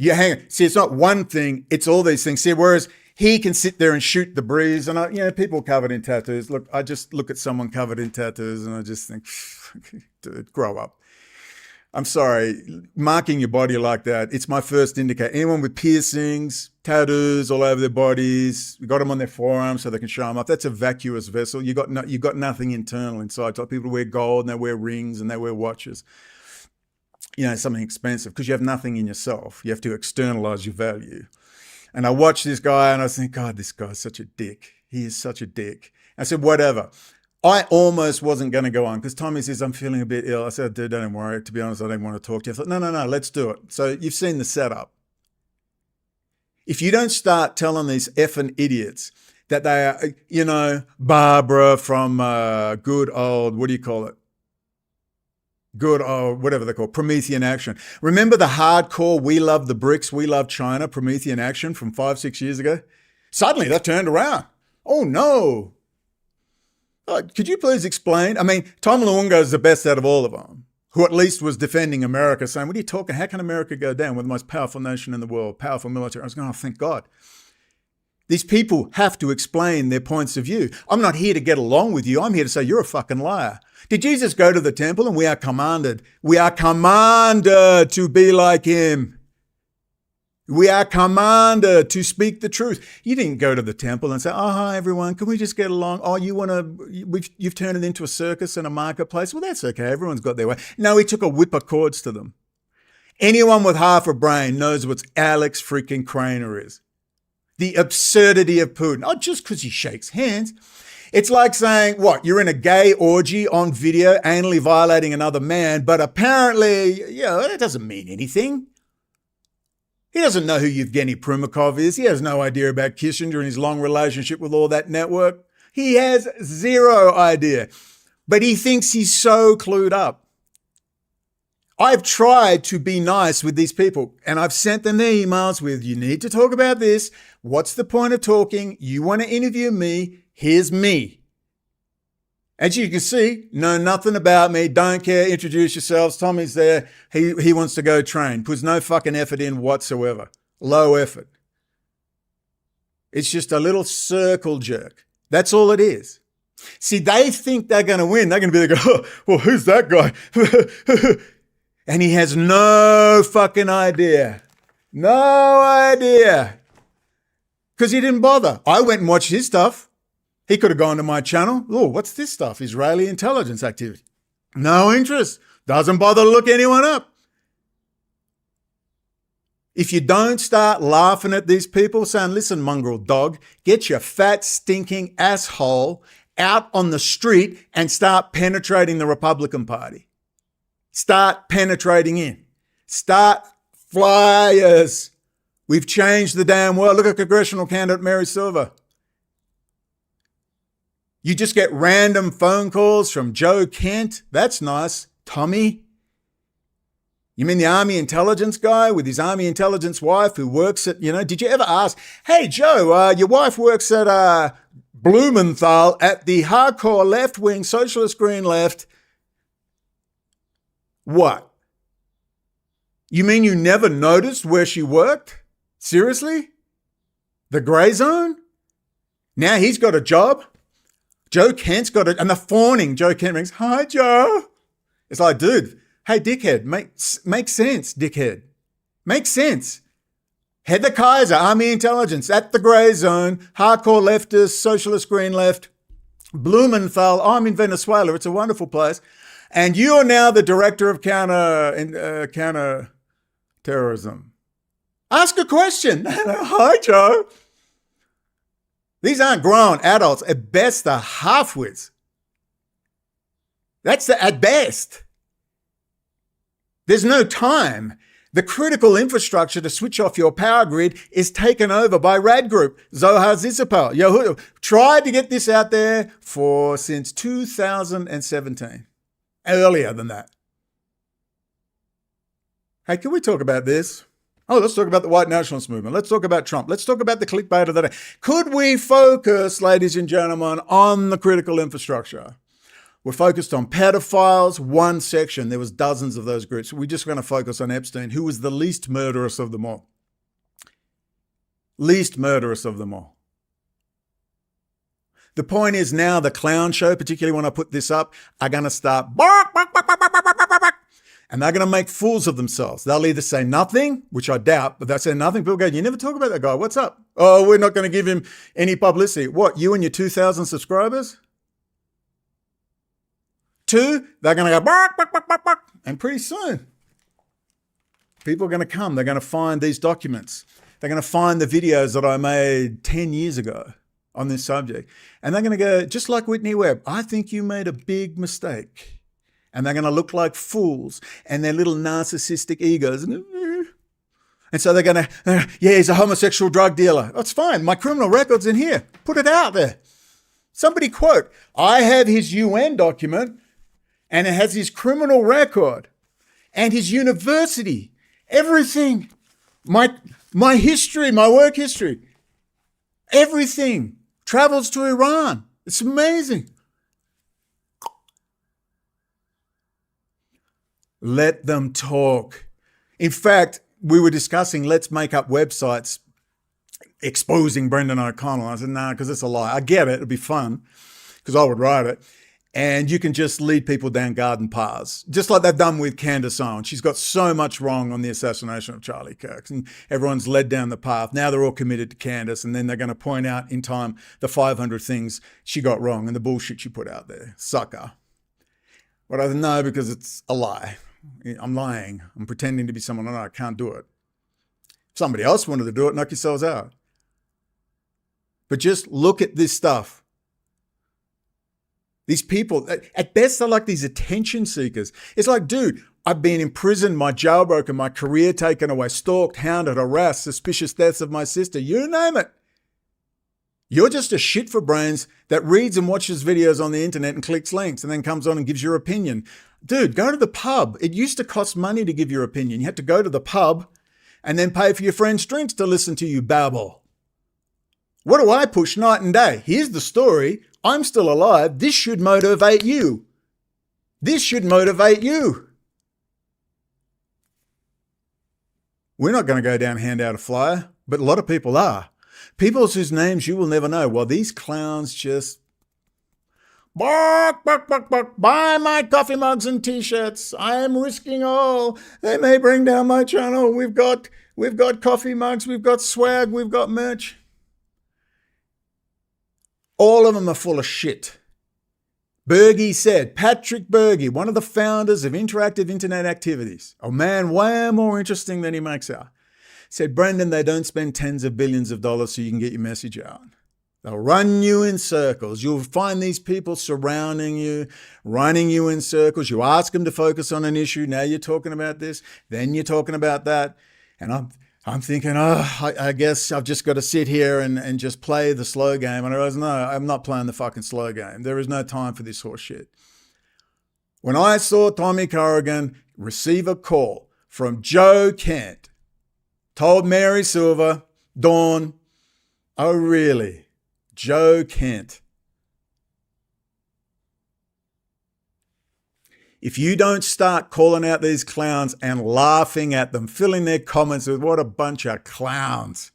See, it's not one thing, it's all these things. See, whereas he can sit there and shoot the breeze. And, people covered in tattoos. Look, I just look at someone covered in tattoos and I just think, dude, grow up. I'm sorry, marking your body like that, it's my first indicator. Anyone with piercings, tattoos all over their bodies, you got them on their forearms so they can show them up. That's a vacuous vessel. You got nothing internal inside. So people wear gold and they wear rings and they wear watches. Something expensive because you have nothing in yourself. You have to externalize your value. And I watched this guy and I think, God, this guy's such a dick. He is such a dick. I said, whatever. I almost wasn't going to go on because Tommy says, I'm feeling a bit ill. I said, dude, don't worry. To be honest, I don't want to talk to you. I thought, no, let's do it. So you've seen the setup. If you don't start telling these effing idiots that they are, Barbara from good old, what do you call it? Good old, whatever they call it, Promethean Action. Remember the hardcore, we love the BRICS, we love China, Promethean Action from 5-6 years ago? Suddenly that turned around. Oh no. Could you please explain? I mean, Tom Luongo is the best out of all of them, who at least was defending America, saying, what are you talking? How can America go down? We're the most powerful nation in the world, powerful military. I was going, oh, thank God. These people have to explain their points of view. I'm not here to get along with you. I'm here to say you're a fucking liar. Did Jesus go to the temple? And we are commanded to be like him. We are commanded to speak the truth. You didn't go to the temple and say, oh, hi, everyone. Can we just get along? Oh, you've turned it into a circus and a marketplace. Well, that's okay. Everyone's got their way. No, he took a whip of cords to them. Anyone with half a brain knows what Alex freaking Craner is. The absurdity of Putin. Oh, just because he shakes hands. It's like saying, what, you're in a gay orgy on video, anally violating another man, but apparently, that doesn't mean anything. He doesn't know who Yevgeny Primakov is. He has no idea about Kissinger and his long relationship with all that network. He has zero idea, but he thinks he's so clued up. I've tried to be nice with these people and I've sent them their emails with, you need to talk about this. What's the point of talking? You want to interview me? Here's me. As you can see, know nothing about me, don't care, introduce yourselves. Tommy's there. He wants to go train. Puts no fucking effort in whatsoever. Low effort. It's just a little circle jerk. That's all it is. See, they think they're going to win. They're going to be like, oh, well, who's that guy? And he has no fucking idea. No idea. Because he didn't bother. I went and watched his stuff. He could have gone to my channel. Oh, what's this stuff? Israeli intelligence activity. No interest. Doesn't bother to look anyone up. If you don't start laughing at these people saying, listen, mongrel dog, get your fat, stinking asshole out on the street and start penetrating the Republican Party. Start penetrating in. Start flyers. We've changed the damn world. Look at congressional candidate Mary Silver. You just get random phone calls from Joe Kent. That's nice. Tommy. You mean the Army intelligence guy with his Army intelligence wife who works at, did you ever ask, hey, Joe, your wife works at Blumenthal at the hardcore left-wing socialist green left. What? You mean you never noticed where she worked? Seriously? The gray zone? Now he's got a job? Joe Kent's got it, and the fawning Joe Kent rings, hi, Joe. It's like, dude, hey, dickhead, make sense, dickhead. Make sense. Heather Kaiser, Army Intelligence, at the grey zone, hardcore leftist, socialist green left, Blumenthal, I'm in Venezuela, it's a wonderful place. And you are now the director of counter terrorism. Ask a question. Hi, Joe. These aren't grown adults. At best, they're half-wits. That's at best. There's no time. The critical infrastructure to switch off your power grid is taken over by Rad Group, Zohar Zizapal. Yehuda tried to get this out there since 2017. Earlier than that. Hey, can we talk about this? Oh, let's talk about the white nationalist movement. Let's talk about Trump. Let's talk about the clickbait of the day. Could we focus, ladies and gentlemen, on the critical infrastructure? We're focused on pedophiles, one section. There was dozens of those groups. We're just going to focus on Epstein, who was the least murderous of them all. Least murderous of them all. The point is now the clown show, particularly when I put this up, are going to start bark, bark, bark, bark, bark, bark, bark, bark. And they're going to make fools of themselves. They'll either say nothing, which I doubt, but they'll say nothing. People go, you never talk about that guy. What's up? Oh, we're not going to give him any publicity. What, you and your 2,000 subscribers? 2, they're going to go bark, bark, bark, bark, bark. And pretty soon, people are going to come. They're going to find these documents. They're going to find the videos that I made 10 years ago on this subject. And they're going to go, just like Whitney Webb, I think you made a big mistake. And they're going to look like fools and their little narcissistic egos. And so they're going to, yeah, he's a homosexual drug dealer. That's fine. My criminal record's in here. Put it out there. Somebody quote, I have his UN document and it has his criminal record and his university, everything. My history, my work history, everything travels to Iran. It's amazing. Let them talk. In fact, we were discussing, let's make up websites exposing Brendan O'Connell. I said, nah, because it's a lie. I get it. It'd be fun because I would write it. And you can just lead people down garden paths, just like they've done with Candace Owen. She's got so much wrong on the assassination of Charlie Kirk, and everyone's led down the path. Now they're all committed to Candace, and then they're going to point out in time the 500 things she got wrong and the bullshit she put out there. Sucker. But I know because it's a lie. I'm lying. I'm pretending to be someone I can't do it. If somebody else wanted to do it, knock yourselves out. But just look at this stuff. These people, at best, they're like these attention seekers. It's like, dude, I've been imprisoned, my jailbroken, my career taken away, stalked, hounded, harassed, suspicious deaths of my sister, you name it. You're just a shit for brains that reads and watches videos on the internet and clicks links and then comes on and gives your opinion. Dude, go to the pub. It used to cost money to give your opinion. You had to go to the pub and then pay for your friends' drinks to listen to you babble. What do I push night and day? Here's the story. I'm still alive. This should motivate you. This should motivate you. We're not going to go down and hand out a flyer, but a lot of people are. People whose names you will never know. Well, these clowns just bark, bark, bark, bark. Buy my coffee mugs and t-shirts. I am risking all. They may bring down my channel. We've got coffee mugs. We've got swag. We've got merch. All of them are full of shit. Berge said, Patrick Berge, one of the founders of Interactive Internet Activities, a man way more interesting than he makes out, said, Brendan, they don't spend tens of billions of dollars so you can get your message out. They'll run you in circles. You'll find these people surrounding you, running you in circles. You ask them to focus on an issue. Now you're talking about this. Then you're talking about that. And I'm thinking, I guess I've just got to sit here and just play the slow game. And I realize, no, I'm not playing the fucking slow game. There is no time for this horse shit. When I saw Tommy Carrigen receive a call from Joe Kent, told Mary Silver, Dawn, oh really, Joe Kent. If you don't start calling out these clowns and laughing at them, filling their comments with what a bunch of clowns.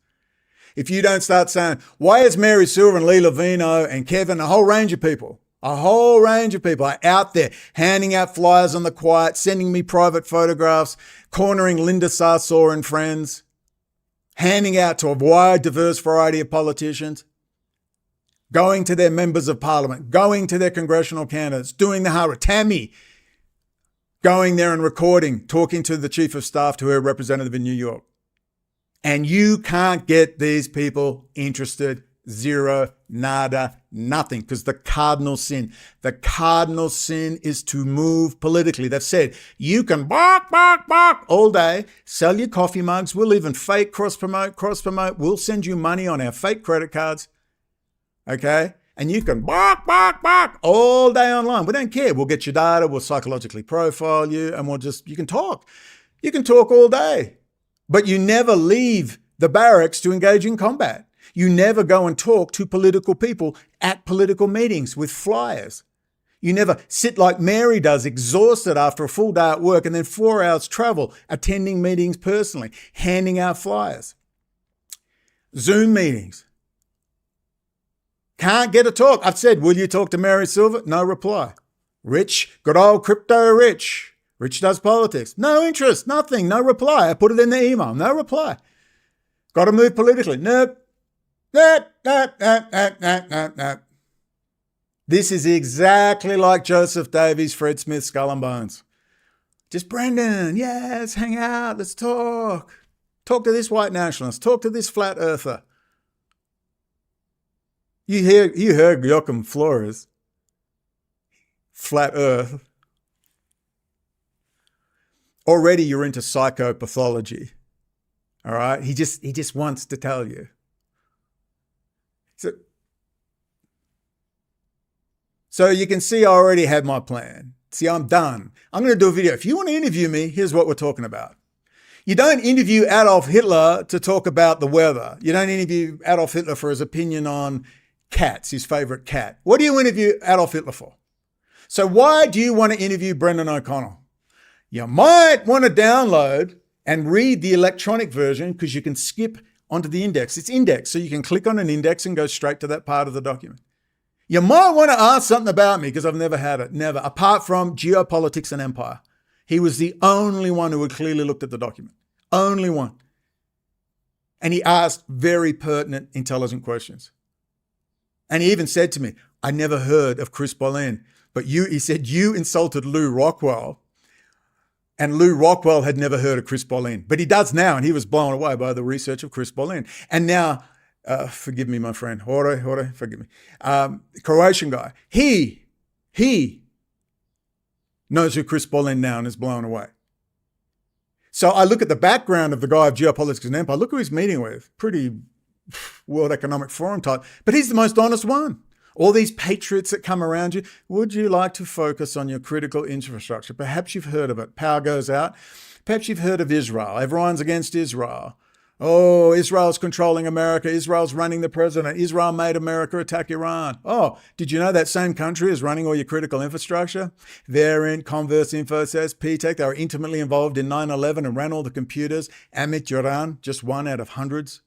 If you don't start saying, why is Mary Silver and Lee Levino and Kevin, a whole range of people are out there handing out flyers on the quiet, sending me private photographs, cornering Linda Sarsour and friends, handing out to a wide, diverse variety of politicians, going to their members of parliament, going to their congressional candidates, doing the hard work. Tammy, going there and recording, talking to the chief of staff, to her representative in New York. And you can't get these people interested. Zero, nada, nothing. Because the cardinal sin is to move politically. They've said, you can bark, bark, bark all day, sell your coffee mugs. We'll even fake cross-promote. We'll send you money on our fake credit cards. Okay? And you can bark, bark, bark all day online. We don't care. We'll get your data. We'll psychologically profile you, and you can talk. You can talk all day. But you never leave the barracks to engage in combat. You never go and talk to political people at political meetings with flyers. You never sit like Mary does, exhausted after a full day at work and then 4 hours travel, attending meetings personally, handing out flyers. Zoom meetings. Can't get a talk. I've said, will you talk to Mary Silver? No reply. Rich, good old crypto Rich. Rich does politics. No interest, nothing, no reply. I put it in the email, no reply. Got to move politically. Nope. Nope. This is exactly like Joseph Davies, Fred Smith, Skull and Bones. Just Brendan, yes, hang out, let's talk. Talk to this white nationalist, talk to this flat earther. You heard Joachim Flores, flat earth. Already you're into psychopathology. All right? He just wants to tell you. So you can see I already had my plan. See, I'm done. I'm going to do a video. If you want to interview me, here's what we're talking about. You don't interview Adolf Hitler to talk about the weather. You don't interview Adolf Hitler for his opinion on cats, his favorite cat. What do you interview Adolf Hitler for? So why do you want to interview Brendan O'Connell? You might want to download and read the electronic version because you can skip onto the index. It's indexed, so you can click on an index and go straight to that part of the document. You might want to ask something about me because I've never had it, never, apart from geopolitics and empire. He was the only one who had clearly looked at the document. Only one. And he asked very pertinent, intelligent questions. And he even said to me, I never heard of Chris Boleyn, but he said, you insulted Lou Rockwell. And Lou Rockwell had never heard of Chris Boleyn, but he does now, and he was blown away by the research of Chris Boleyn. And now, forgive me, my friend, Jorge, forgive me, Croatian guy, he knows who Chris Boleyn now and is blown away. So I look at the background of the guy of geopolitics and empire, look who he's meeting with, pretty World Economic Forum type, but he's the most honest one. All these patriots that come around you, would you like to focus on your critical infrastructure? Perhaps you've heard of it. Power goes out. Perhaps you've heard of Israel. Everyone's against Israel. Oh, Israel's controlling America. Israel's running the president. Israel made America attack Iran. Oh, did you know that same country is running all your critical infrastructure? Variant, Converse, Infosys, P-Tech, they were intimately involved in 9/11 and ran all the computers. Amit Yoran, just one out of hundreds.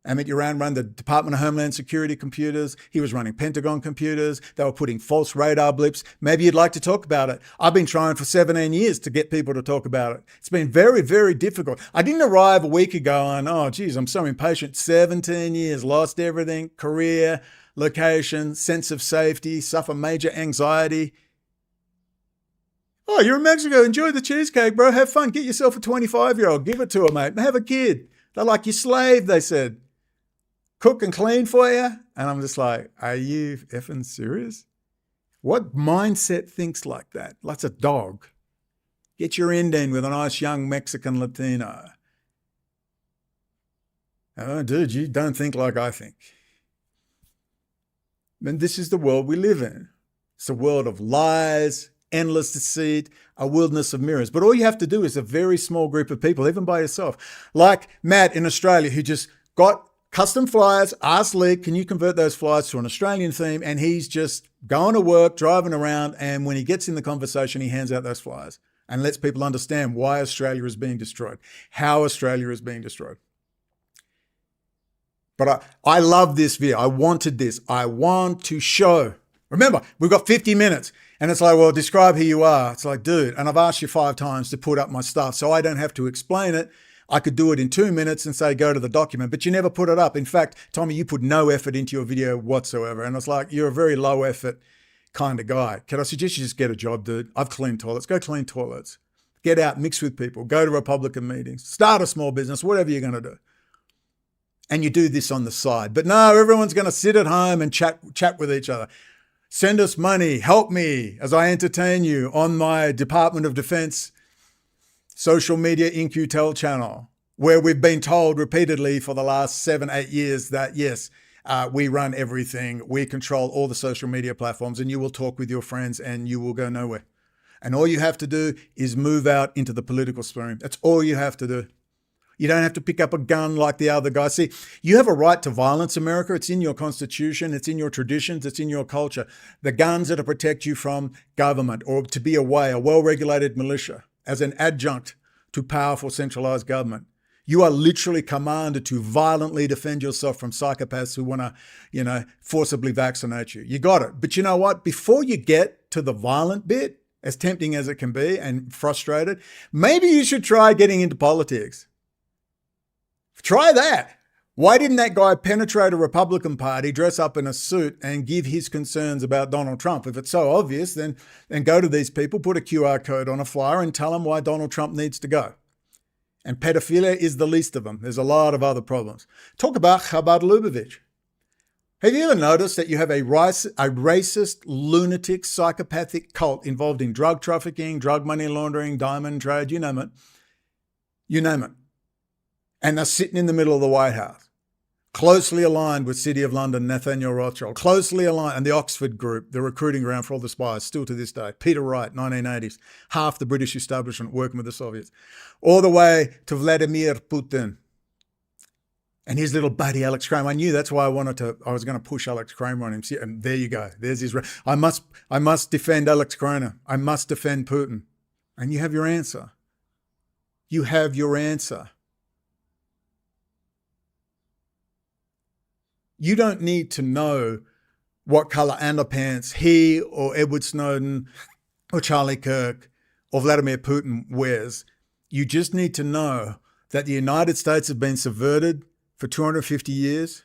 Amit Yoran ran the Department of Homeland Security computers. He was running Pentagon computers. They were putting false radar blips. Maybe you'd like to talk about it. I've been trying for 17 years to get people to talk about it. It's been very, very difficult. I didn't arrive a week ago and, oh, geez, I'm so impatient. 17 years, lost everything, career, location, sense of safety, suffer major anxiety. Oh, you're in Mexico. Enjoy the cheesecake, bro. Have fun. Get yourself a 25-year-old. Give it to her, mate. Have a kid. They're like your slave, they said. Cook and clean for you. And I'm just like, are you effing serious? What mindset thinks like that? Like a dog. Get your end in with a nice young Mexican Latino. Oh, dude, you don't think like I think. And this is the world we live in. It's a world of lies, endless deceit, a wilderness of mirrors. But all you have to do is a very small group of people, even by yourself. Like Matt in Australia, who just got custom flyers, asked Lee, can you convert those flyers to an Australian theme? And he's just going to work, driving around. And when he gets in the conversation, he hands out those flyers and lets people understand why Australia is being destroyed, how Australia is being destroyed. But I love this video. I wanted this. I want to show. Remember, we've got 50 minutes. And it's like, well, describe who you are. It's like, dude, and I've asked you 5 times to put up my stuff so I don't have to explain it. I could do it in 2 minutes and say, go to the document, but you never put it up. In fact, Tommy, you put no effort into your video whatsoever. And it's like, you're a very low effort kind of guy. Can I suggest you just get a job, dude? I've cleaned toilets. Go clean toilets. Get out, mix with people, go to Republican meetings, start a small business, whatever you're going to do. And you do this on the side. But no, everyone's going to sit at home and chat with each other. Send us money. Help me as I entertain you on my Department of Defense social media InQtel channel, where we've been told repeatedly for the last 7-8 years that, yes, we run everything. We control all the social media platforms, and you will talk with your friends and you will go nowhere. And all you have to do is move out into the political spectrum. That's all you have to do. You don't have to pick up a gun like the other guy. See, you have a right to violence, America. It's in your constitution. It's in your traditions. It's in your culture. The guns are to protect you from government or to be a well-regulated militia as an adjunct to powerful centralized government. You are literally commanded to violently defend yourself from psychopaths who want to, forcibly vaccinate you. You got it. But you know what? Before you get to the violent bit, as tempting as it can be and frustrated, maybe you should try getting into politics. Try that. Why didn't that guy penetrate a Republican Party, dress up in a suit, and give his concerns about Donald Trump? If it's so obvious, then go to these people, put a QR code on a flyer, and tell them why Donald Trump needs to go. And pedophilia is the least of them. There's a lot of other problems. Talk about Chabad Lubavitch. Have you ever noticed that you have a racist, lunatic, psychopathic cult involved in drug trafficking, drug money laundering, diamond trade, you name it? You name it. And they're sitting in the middle of the White House. Closely aligned with City of London, Nathaniel Rothschild, closely aligned, and the Oxford Group, the recruiting ground for all the spies, still to this day. Peter Wright, 1980s, half the British establishment working with the Soviets, all the way to Vladimir Putin and his little buddy Alex Kramer. I knew that's why I was going to push Alex Kramer on him. See, and there you go. There's his. I must defend Alex Kramer. I must defend Putin. And you have your answer. You have your answer. You don't need to know what color underpants he or Edward Snowden or Charlie Kirk or Vladimir Putin wears. You just need to know that the United States have been subverted for 250 years.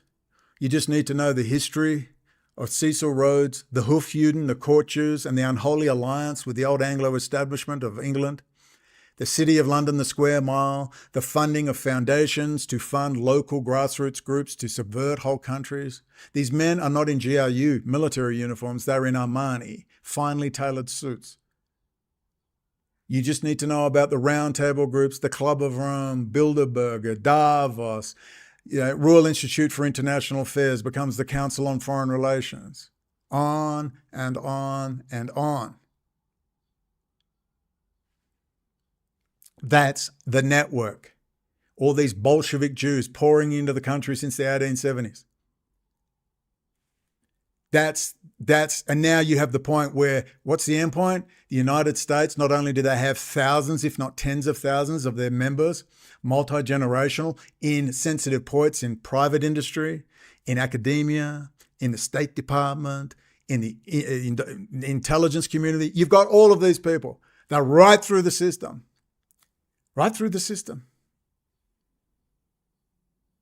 You just need to know the history of Cecil Rhodes, the Hoofjuden, the court Jews, and the unholy alliance with the old Anglo establishment of England. The City of London, the Square Mile, the funding of foundations to fund local grassroots groups to subvert whole countries. These men are not in GRU military uniforms, they're in Armani, finely tailored suits. You just need to know about the round table groups, the Club of Rome, Bilderberger, Davos, Royal Institute for International Affairs becomes the Council on Foreign Relations. On and on and on. That's the network. All these Bolshevik Jews pouring into the country since the 1870s. And now you have the point where, what's the end point? The United States, not only do they have thousands, if not tens of thousands of their members, multi-generational, in sensitive points in private industry, in academia, in the State Department, in the intelligence community. You've got all of these people. They're right through the system. Right through the system.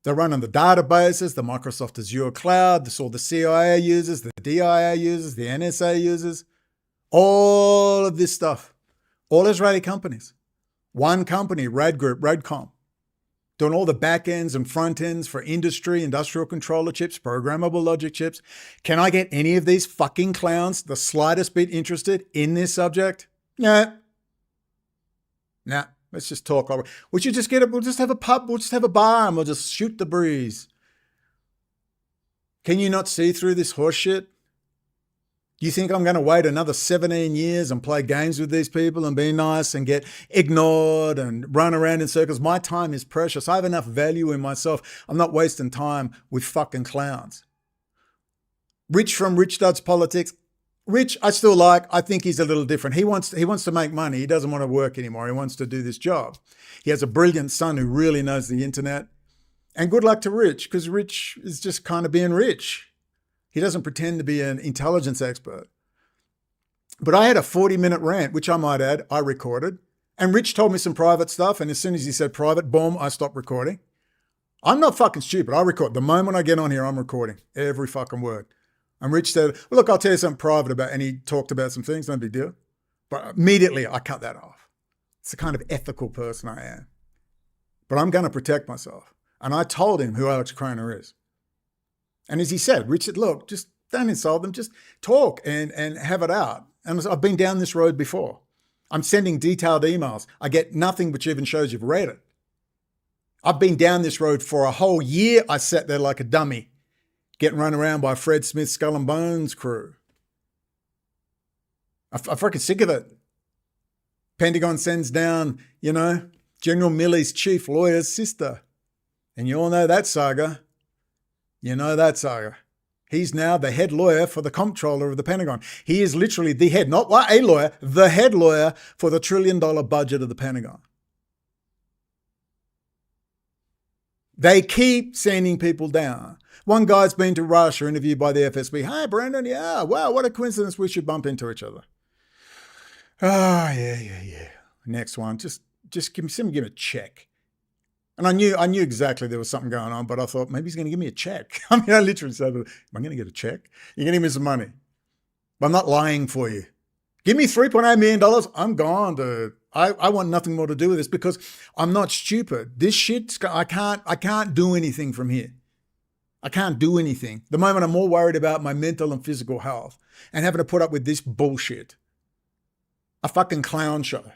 They're running the databases, the Microsoft Azure cloud, this all the CIA uses, the DIA uses, the NSA uses, all of this stuff. All Israeli companies. One company, Rad Group, Radcom, doing all the back ends and front ends for industry, industrial controller chips, programmable logic chips. Can I get any of these fucking clowns the slightest bit interested in this subject? Nah. Let's just talk. We should just we'll just have a pub, we'll just have a bar and we'll just shoot the breeze. Can you not see through this horse shit? You think I'm going to wait another 17 years and play games with these people and be nice and get ignored and run around in circles? My time is precious. I have enough value in myself. I'm not wasting time with fucking clowns. Rich from Rich Dad's Politics. Rich, I still like. I think he's a little different. He wants to make money. He doesn't want to work anymore. He wants to do this job. He has a brilliant son who really knows the internet. And good luck to Rich, because Rich is just kind of being rich. He doesn't pretend to be an intelligence expert. But I had a 40-minute rant, which I might add, I recorded. And Rich told me some private stuff. And as soon as he said private, boom, I stopped recording. I'm not fucking stupid. I record. The moment I get on here, I'm recording every fucking word. And Rich said, well, look, I'll tell you something private about, and he talked about some things, no big deal. But immediately I cut that off. It's the kind of ethical person I am. But I'm going to protect myself. And I told him who Alex Kroner is. And as he said, Rich said, look, just don't insult them, just talk and have it out. And I've been down this road before. I'm sending detailed emails. I get nothing which even shows you've read it. I've been down this road for a whole year. I sat there like a dummy, getting run around by Fred Smith's Skull and Bones crew. I'm freaking sick of it. Pentagon sends down, General Milley's chief lawyer's sister. And you all know that saga. You know that saga. He's now the head lawyer for the comptroller of the Pentagon. He is literally the head, not a lawyer, the head lawyer for the $1 trillion budget of the Pentagon. They keep sending people down. One guy's been to Russia, interviewed by the FSB. Hi, Brandon. Yeah, wow, what a coincidence we should bump into each other. Oh, yeah. Next one, just give me a check. And I knew exactly there was something going on, but I thought maybe he's going to give me a check. I mean, I literally said, am I going to get a check? You're going to give me some money. But I'm not lying for you. Give me $3.8 million. I'm gone, dude. I want nothing more to do with this because I'm not stupid. This shit, I can't do anything from here. I can't do anything. The moment I'm more worried about my mental and physical health and having to put up with this bullshit. A fucking clown show.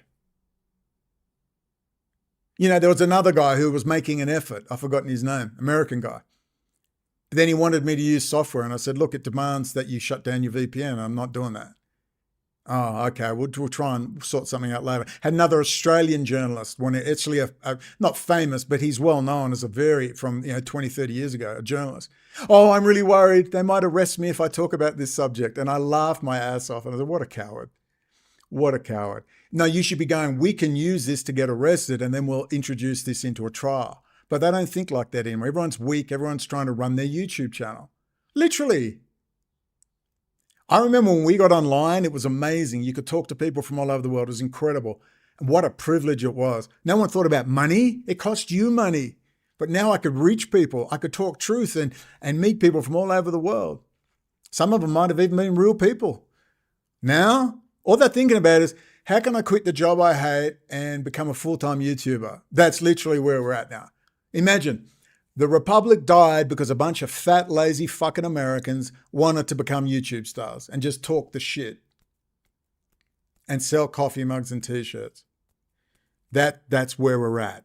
There was another guy who was making an effort. I've forgotten his name, American guy. But then he wanted me to use software and I said, look, it demands that you shut down your VPN. I'm not doing that. Oh, okay. We'll try and sort something out later. Had another Australian journalist, actually not famous, but he's well known as from 20, 30 years ago, a journalist. Oh, I'm really worried. They might arrest me if I talk about this subject. And I laughed my ass off. And I said, what a coward. What a coward. No, you should be going, we can use this to get arrested and then we'll introduce this into a trial. But they don't think like that anymore. Everyone's weak. Everyone's trying to run their YouTube channel. Literally. I remember when we got online, it was amazing. You could talk to people from all over the world. It was incredible. And what a privilege it was. No one thought about money. It cost you money. But now I could reach people. I could talk truth and meet people from all over the world. Some of them might have even been real people. Now, all they're thinking about is, how can I quit the job I hate and become a full-time YouTuber? That's literally where we're at now. Imagine, the Republic died because a bunch of fat, lazy fucking Americans wanted to become YouTube stars and just talk the shit and sell coffee mugs and t-shirts. That's where we're at.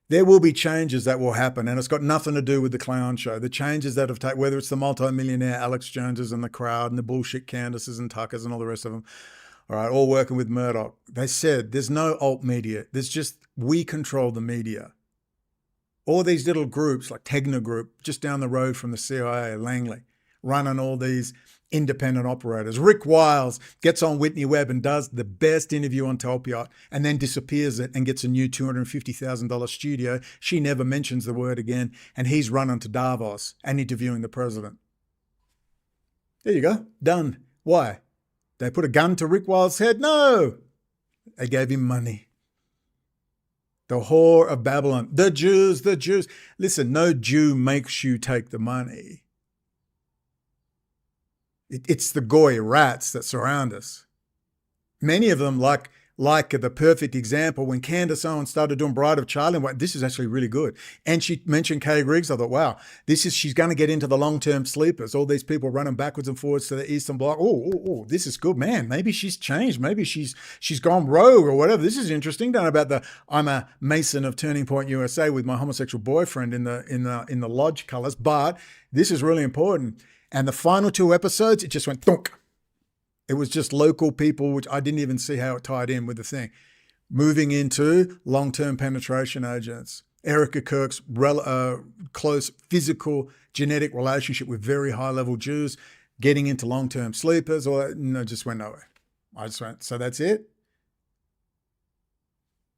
There will be changes that will happen, and it's got nothing to do with the clown show. The changes that have taken, whether it's the multi-millionaire Alex Joneses and the crowd and the bullshit Candaces and Tuckers and all the rest of them, all right, all working with Murdoch. They said there's no alt media. There's just, we control the media. All these little groups like Tegna Group, just down the road from the CIA, Langley, running all these independent operators. Rick Wiles gets on Whitney Webb and does the best interview on Telpiot and then disappears it and gets a new $250,000 studio. She never mentions the word again. And he's running to Davos and interviewing the president. There you go. Done. Why? They put a gun to Rick Wiles' head? No. They gave him money. The whore of Babylon. The Jews, the Jews. Listen, no Jew makes you take the money. It's the goy rats that surround us. Many of them, like the perfect example, when Candace Owens started doing Bride of Charlie, this is actually really good. And she mentioned Kay Griggs. I thought, wow, she's going to get into the long-term sleepers. All these people running backwards and forwards to the Eastern Bloc. Oh, this is good, man. Maybe she's changed. Maybe she's gone rogue or whatever. This is interesting. Don't know about I'm a Mason of Turning Point USA with my homosexual boyfriend in the lodge colors, but this is really important. And the final 2 episodes, it just went thunk. It was just local people, which I didn't even see how it tied in with the thing. Moving into long-term penetration agents. Erica Kirk's close physical genetic relationship with very high-level Jews, getting into long-term sleepers, just went nowhere. I just went, so that's it?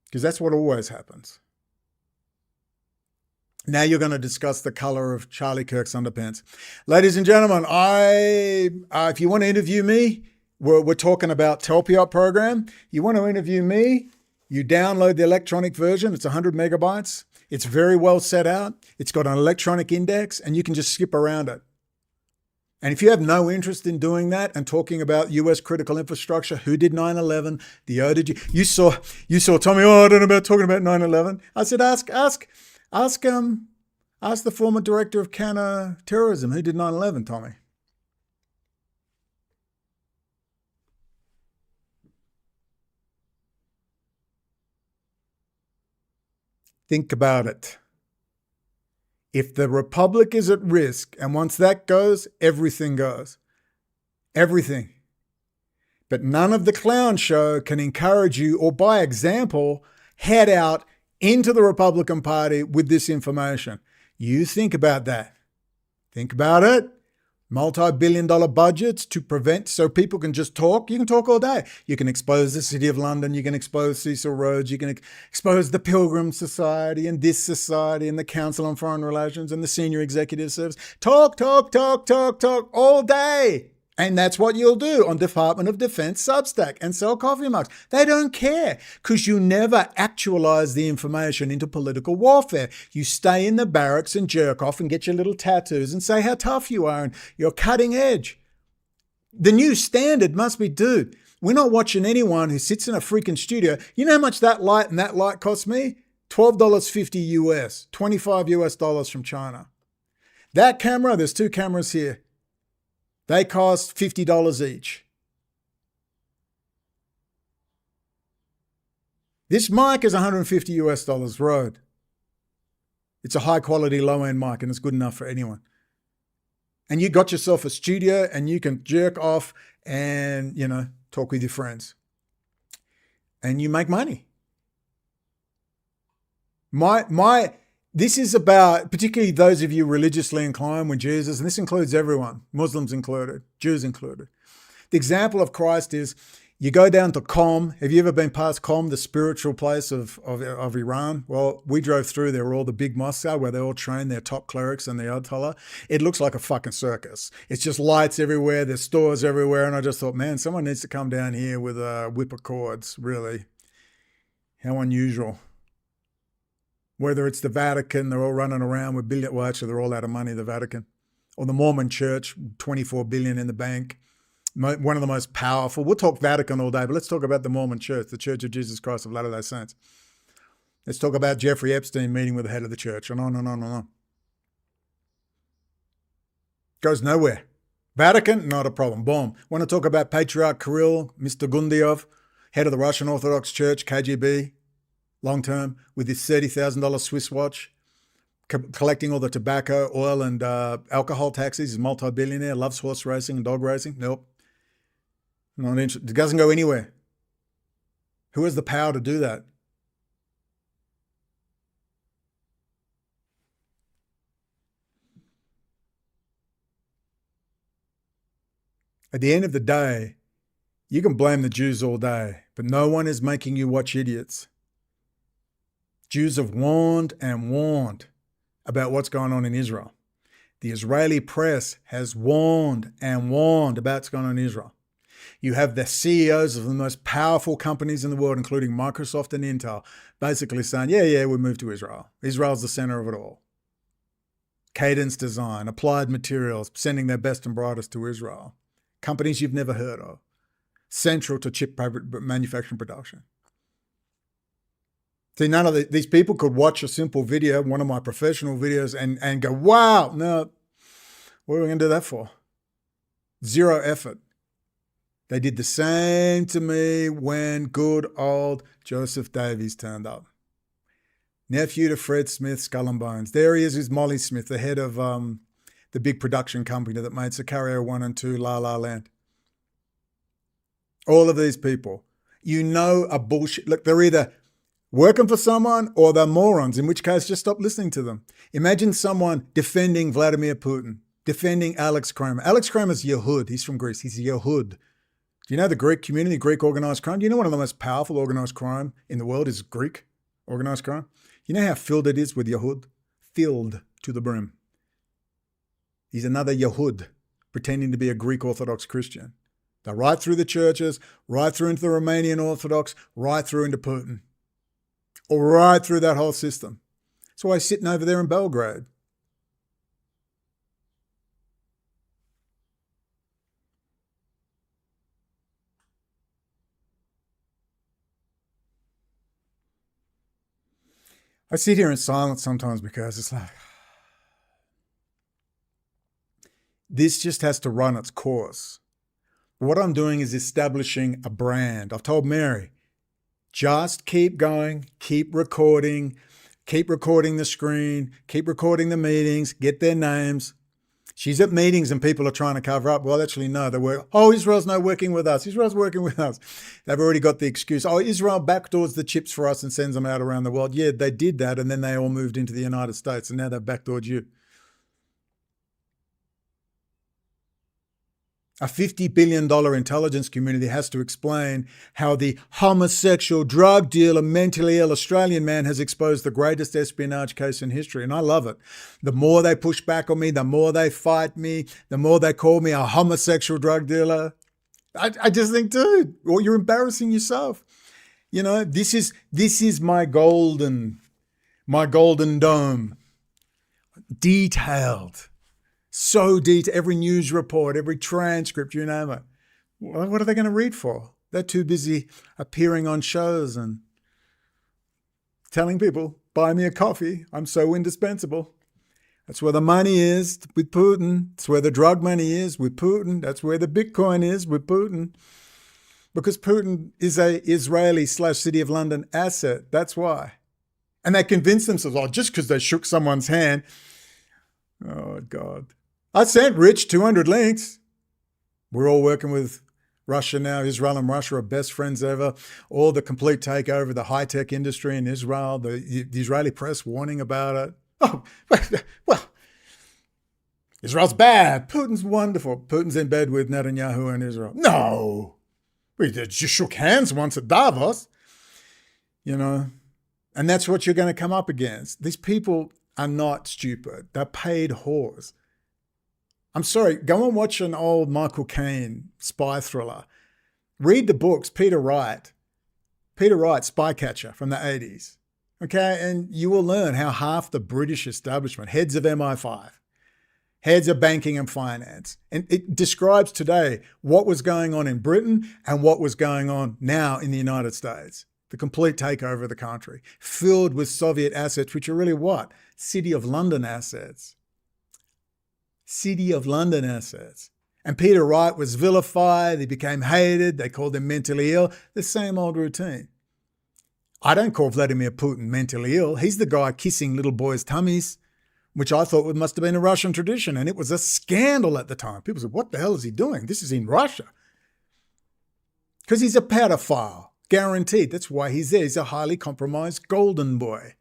Because that's what always happens. Now you're going to discuss the color of Charlie Kirk's underpants. Ladies and gentlemen, if you want to interview me, we're talking about Telpiot program. You want to interview me, you download the electronic version. It's 100 megabytes. It's very well set out. It's got an electronic index, and you can just skip around it. And if you have no interest in doing that and talking about US critical infrastructure, who did 9/11, the ODG, you saw Tommy, I don't know about talking about 9/11. I said, ask the former director of counter-terrorism who did 9/11, Tommy. Think about it. If the Republic is at risk, and once that goes, everything goes. Everything. But none of the clown show can encourage you, or by example, head out into the Republican Party with this information. You think about that. Think about it. Multi-billion-dollar budgets to prevent, so people can just talk. You can talk all day. You can expose the City of London. You can expose Cecil Rhodes. You can expose the Pilgrim Society and this society and the Council on Foreign Relations and the Senior Executive Service. Talk all day. And that's what you'll do on Department of Defense Substack and sell coffee mugs. They don't care because you never actualize the information into political warfare. You stay in the barracks and jerk off and get your little tattoos and say how tough you are and you're cutting edge. The new standard must be, dude, we're not watching anyone who sits in a freaking studio. You know how much that light and that light cost me? $12.50 US, $25 US from China. That camera, there's 2 cameras here. They cost $50 each. This mic is $150 US Rode. It's a high quality, low end mic and it's good enough for anyone. And you got yourself a studio and you can jerk off and, talk with your friends. And you make money. This is about, particularly those of you religiously inclined with Jesus, and this includes everyone, Muslims included, Jews included. The example of Christ is you go down to Qom. Have you ever been past Qom, the spiritual place of Iran? Well, we drove through there where all the big mosques are, where they all train their top clerics and the Ayatollah. It looks like a fucking circus. It's just lights everywhere, there's stores everywhere, and I just thought, man, someone needs to come down here with a whip of cords, really. How unusual. Whether it's the Vatican, they're all running around with billion. Well, actually, they're all out of money, the Vatican. Or the Mormon Church, $24 billion in the bank. One of the most powerful. We'll talk Vatican all day, but let's talk about the Mormon Church, the Church of Jesus Christ of Latter-day Saints. Let's talk about Jeffrey Epstein meeting with the head of the church. And on. Goes nowhere. Vatican, not a problem. Boom. Want to talk about Patriarch Kirill, Mr. Gundiev, head of the Russian Orthodox Church, KGB, long term, with his $30,000 Swiss watch, collecting all the tobacco, oil, and alcohol taxes. He's a multi-billionaire, loves horse racing and dog racing. Nope. Not interested. It doesn't go anywhere. Who has the power to do that? At the end of the day, you can blame the Jews all day, but no one is making you watch idiots. Jews have warned and warned about what's going on in Israel. The Israeli press has warned and warned about what's going on in Israel. You have the CEOs of the most powerful companies in the world, including Microsoft and Intel, basically saying, yeah, we moved to Israel. Israel's the center of it all. Cadence Design, Applied Materials, sending their best and brightest to Israel. Companies you've never heard of. Central to chip manufacturing production. See, none of these people could watch a simple video, one of my professional videos, and go, wow, no, what are we going to do that for? Zero effort. They did the same to me when good old Joseph Davies turned up. Nephew to Fred Smith, Skull and Bones. There he is Molly Smith, the head of the big production company that made Sicario 1 and 2, La La Land. All of these people, you know, are bullshit. Look, they're either working for someone or they're morons, in which case just stop listening to them. Imagine someone defending Vladimir Putin, defending Alex Kramer. Alex Kramer's Yehud. He's from Greece. He's Yehud. Do you know the Greek community, Greek organized crime? Do you know one of the most powerful organized crime in the world is Greek organized crime? You know how filled it is with Yehud? Filled to the brim. He's another Yehud pretending to be a Greek Orthodox Christian. They're right through the churches, right through into the Romanian Orthodox, right through into Putin. Or right through that whole system. That's why he's sitting over there in Belgrade. I sit here in silence sometimes because it's like, this just has to run its course. What I'm doing is establishing a brand. I've told Mary, just keep going, keep recording the screen, keep recording the meetings, get their names. She's at meetings and people are trying to cover up. Well, actually, no, Israel's not working with us. Israel's working with us. They've already got the excuse. Oh, Israel backdoors the chips for us and sends them out around the world. Yeah, they did that, and then they all moved into the United States, and now they've backdoored you. A $50 billion intelligence community has to explain how the homosexual drug dealer, mentally ill Australian man has exposed the greatest espionage case in history. And I love it. The more they push back on me, the more they fight me, the more they call me a homosexual drug dealer. I just think, dude, well, you're embarrassing yourself. You know, this is my golden dome. Detailed. So detailed, every news report, every transcript, you name it. What are they going to read for? They're too busy appearing on shows and telling people, buy me a coffee, I'm so indispensable. That's where the money is with Putin. That's where the drug money is with Putin. That's where the Bitcoin is with Putin. Because Putin is a Israeli/City of London asset. That's why. And they convince themselves, oh, just because they shook someone's hand. Oh, God. I sent Rich 200 links. We're all working with Russia now. Israel and Russia are best friends ever. All the complete takeover of the high-tech industry in Israel, the Israeli press warning about it. Oh, well, Israel's bad. Putin's wonderful. Putin's in bed with Netanyahu and Israel. No. We just shook hands once at Davos. You know, and that's what you're going to come up against. These people are not stupid. They're paid whores. I'm sorry, go and watch an old Michael Caine spy thriller. Read the books, Peter Wright, Spycatcher from the 80s. Okay, and you will learn how half the British establishment, heads of MI5, heads of banking and finance, and it describes today what was going on in Britain and what was going on now in the United States. The complete takeover of the country, filled with Soviet assets, which are really what? City of London assets. City of London assets. And Peter Wright was vilified. He became hated. They called him mentally ill. The same old routine. I don't call Vladimir Putin mentally ill. He's the guy kissing little boys' tummies, which I thought must have been a Russian tradition. And it was a scandal at the time. People said, what the hell is he doing? This is in Russia. Because he's a pedophile. Guaranteed. That's why he's there. He's a highly compromised golden boy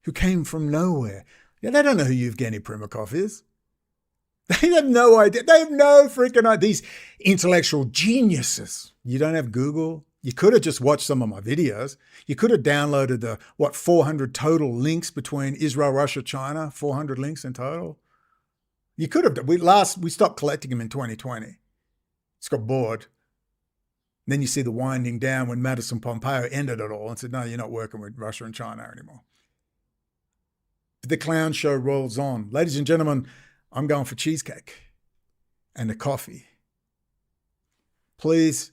who came from nowhere. Yeah, they don't know who Yevgeny Primakov is. They have no idea. They have no freaking idea. These intellectual geniuses. You don't have Google. You could have just watched some of my videos. You could have downloaded the, 400 total links between Israel, Russia, China, 400 links in total. You could have. We stopped collecting them in 2020. It's got bored. Then you see the winding down when Madison Pompeo ended it all and said, no, you're not working with Russia and China anymore. But the clown show rolls on. Ladies and gentlemen, I'm going for cheesecake and a coffee. Please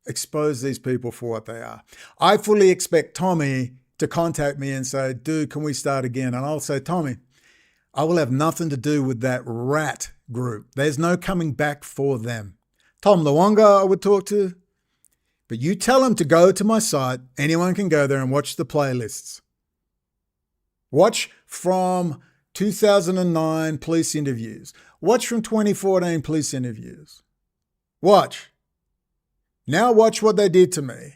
expose these people for what they are. I fully expect Tommy to contact me and say, dude, can we start again? And I'll say, Tommy, I will have nothing to do with that rat group. There's no coming back for them. Tom Luonga I would talk to, but you tell them to go to my site. Anyone can go there and watch the playlists. Watch from 2009 police interviews. Watch from 2014 police interviews. Watch. Now watch what they did to me.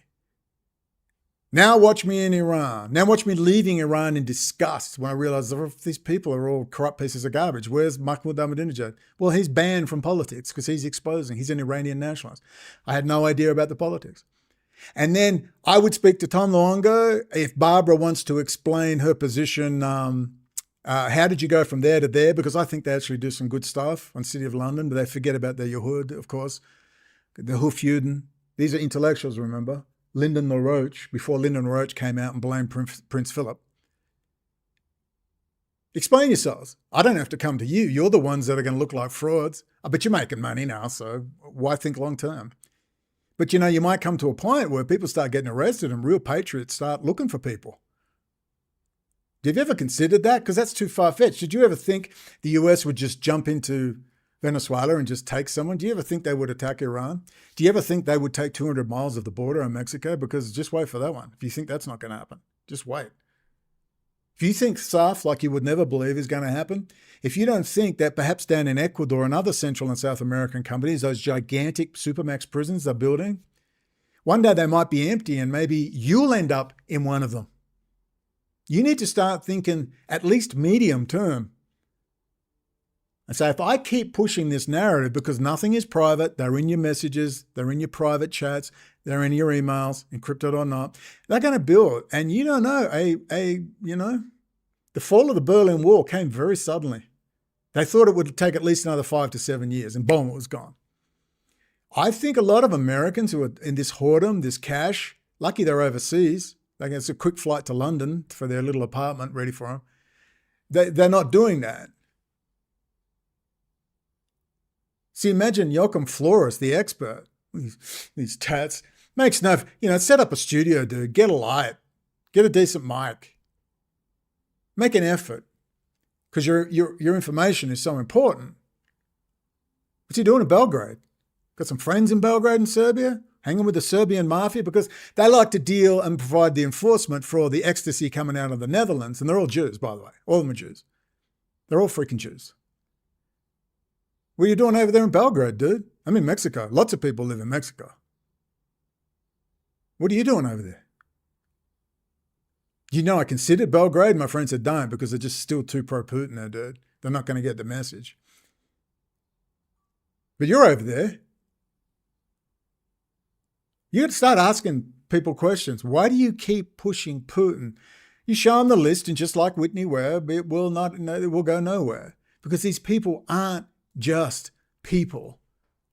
Now watch me in Iran. Now watch me leaving Iran in disgust when I realize these people are all corrupt pieces of garbage. Where's Mahmoud Ahmadinejad? Well, he's banned from politics because he's exposing. He's an Iranian nationalist. I had no idea about the politics. And then I would speak to Tom Luongo if Barbara wants to explain her position. How did you go from there to there? Because I think they actually do some good stuff on City of London, but they forget about the Yehud, of course, the Hufjuden. These are intellectuals, remember? Lyndon LaRoche, before Lyndon LaRoche came out and blamed Prince Philip. Explain yourselves. I don't have to come to you. You're the ones that are going to look like frauds. But you're making money now, so why think long term? But you might come to a point where people start getting arrested and real patriots start looking for people. Have you ever considered that? Because that's too far-fetched. Did you ever think the US would just jump into Venezuela and just take someone? Do you ever think they would attack Iran? Do you ever think they would take 200 miles of the border in Mexico? Because just wait for that one. If you think that's not going to happen, just wait. If you think stuff like you would never believe is going to happen, if you don't think that perhaps down in Ecuador and other Central and South American companies, those gigantic supermax prisons they're building, one day they might be empty and maybe you'll end up in one of them. You need to start thinking at least medium term. And so if I keep pushing this narrative, because nothing is private, they're in your messages, they're in your private chats, they're in your emails, encrypted or not, they're going to build. And you don't know, the fall of the Berlin Wall came very suddenly. They thought it would take at least another 5 to 7 years, and boom, it was gone. I think a lot of Americans who are in this whoredom, this cash, lucky they're overseas, it's a quick flight to London for their little apartment ready for them. They're not doing that. See, imagine Joachim Flores, the expert, these tats, makes no, set up a studio, dude, get a light, get a decent mic, make an effort, because your information is so important. What's he doing in Belgrade? Got some friends in Belgrade and Serbia? Hanging with the Serbian mafia? Because they like to deal and provide the enforcement for all the ecstasy coming out of the Netherlands. And they're all Jews, by the way. All of them are Jews. They're all freaking Jews. What are you doing over there in Belgrade, dude? I'm in Mexico. Lots of people live in Mexico. What are you doing over there? I considered Belgrade. My friend said don't, because they're just still too pro-Putin there, dude. They're not going to get the message. But you're over there. You got to start asking people questions. Why do you keep pushing Putin? You show them the list, and just like Whitney Webb, it will go nowhere. Because these people aren't just people.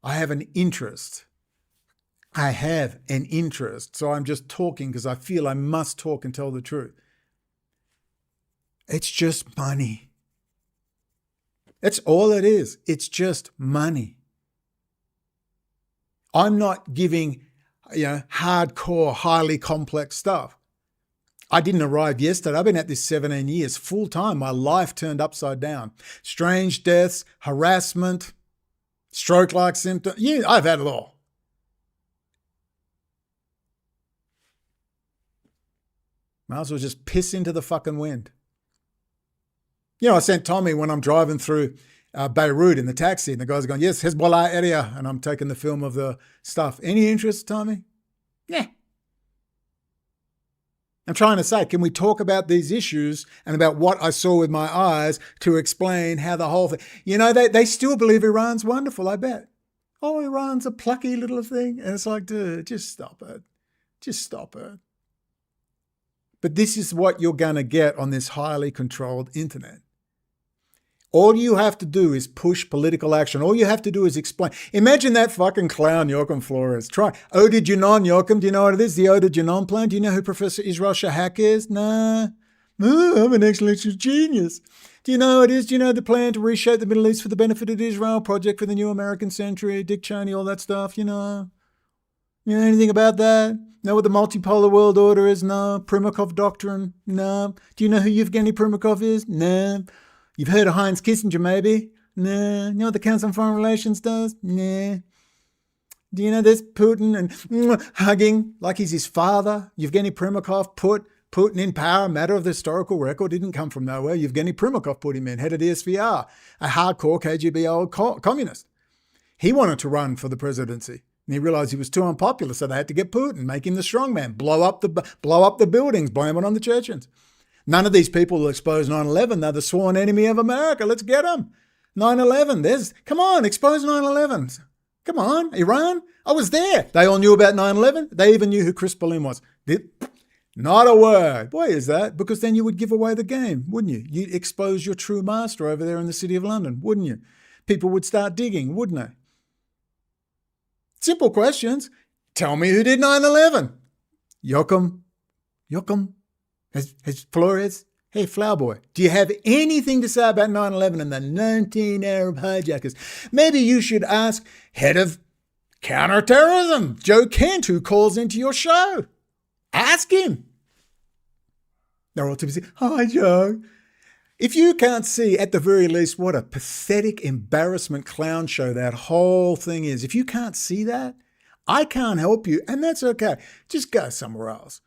I have an interest. So I'm just talking because I feel I must talk and tell the truth. It's just money. That's all it is. It's just money. I'm not giving hardcore, highly complex stuff. I didn't arrive yesterday. I've been at this 17 years, full time. My life turned upside down. Strange deaths, harassment, stroke-like symptoms. I've had it all. Might as well just piss into the fucking wind. I sent Tommy when I'm driving through Beirut in the taxi, and the guy's going, yes, Hezbollah area, and I'm taking the film of the stuff. Any interest, Tommy? Yeah. I'm trying to say, can we talk about these issues and about what I saw with my eyes to explain how the whole thing, they still believe Iran's wonderful, I bet. Oh, Iran's a plucky little thing. And it's like, dude, just stop it. Just stop it. But this is what you're going to get on this highly controlled internet. All you have to do is push political action. All you have to do is explain. Imagine that fucking clown, Joachim Flores. Try. Ode Genon, Joachim, do you know what it is? The Ode Genon plan? Do you know who Professor Israel Shahak is? Nah. Oh, I'm an intellectual genius. Do you know what it is? Do you know the plan to reshape the Middle East for the benefit of Israel? Project for the New American Century, Dick Cheney, all that stuff, You know anything about that? Know what the multipolar world order is? No. Primakov doctrine? No. Do you know who Yevgeny Primakov is? No. You've heard of Heinz Kissinger, maybe? Nah. You know what the Council on Foreign Relations does? Nah. Do you know this? Putin and hugging like he's his father. Yevgeny Primakov put Putin in power. Matter of the historical record. Didn't come from nowhere. Yevgeny Primakov put him in, head of the SVR, a hardcore KGB old communist. He wanted to run for the presidency. And he realized he was too unpopular, so they had to get Putin, make him the strongman, blow up the buildings, blame it on the Chechens. None of these people will expose 9/11. They're the sworn enemy of America. Let's get them. 9/11. Come on, expose 9/11. Come on, Iran. I was there. They all knew about 9/11. They even knew who Chris Berlin was. Not a word. Why is that? Because then you would give away the game, wouldn't you? You'd expose your true master over there in the City of London, wouldn't you? People would start digging, wouldn't they? Simple questions. Tell me who did 9/11. Joachim. Has Flores? Hey, Flower Boy, do you have anything to say about 9/11 and the 19 Arab hijackers? Maybe you should ask head of counterterrorism, Joe Kent, who calls into your show. Ask him. They're all too busy. Hi, Joe. If you can't see, at the very least, what a pathetic embarrassment clown show that whole thing is, if you can't see that, I can't help you, and that's okay. Just go somewhere else.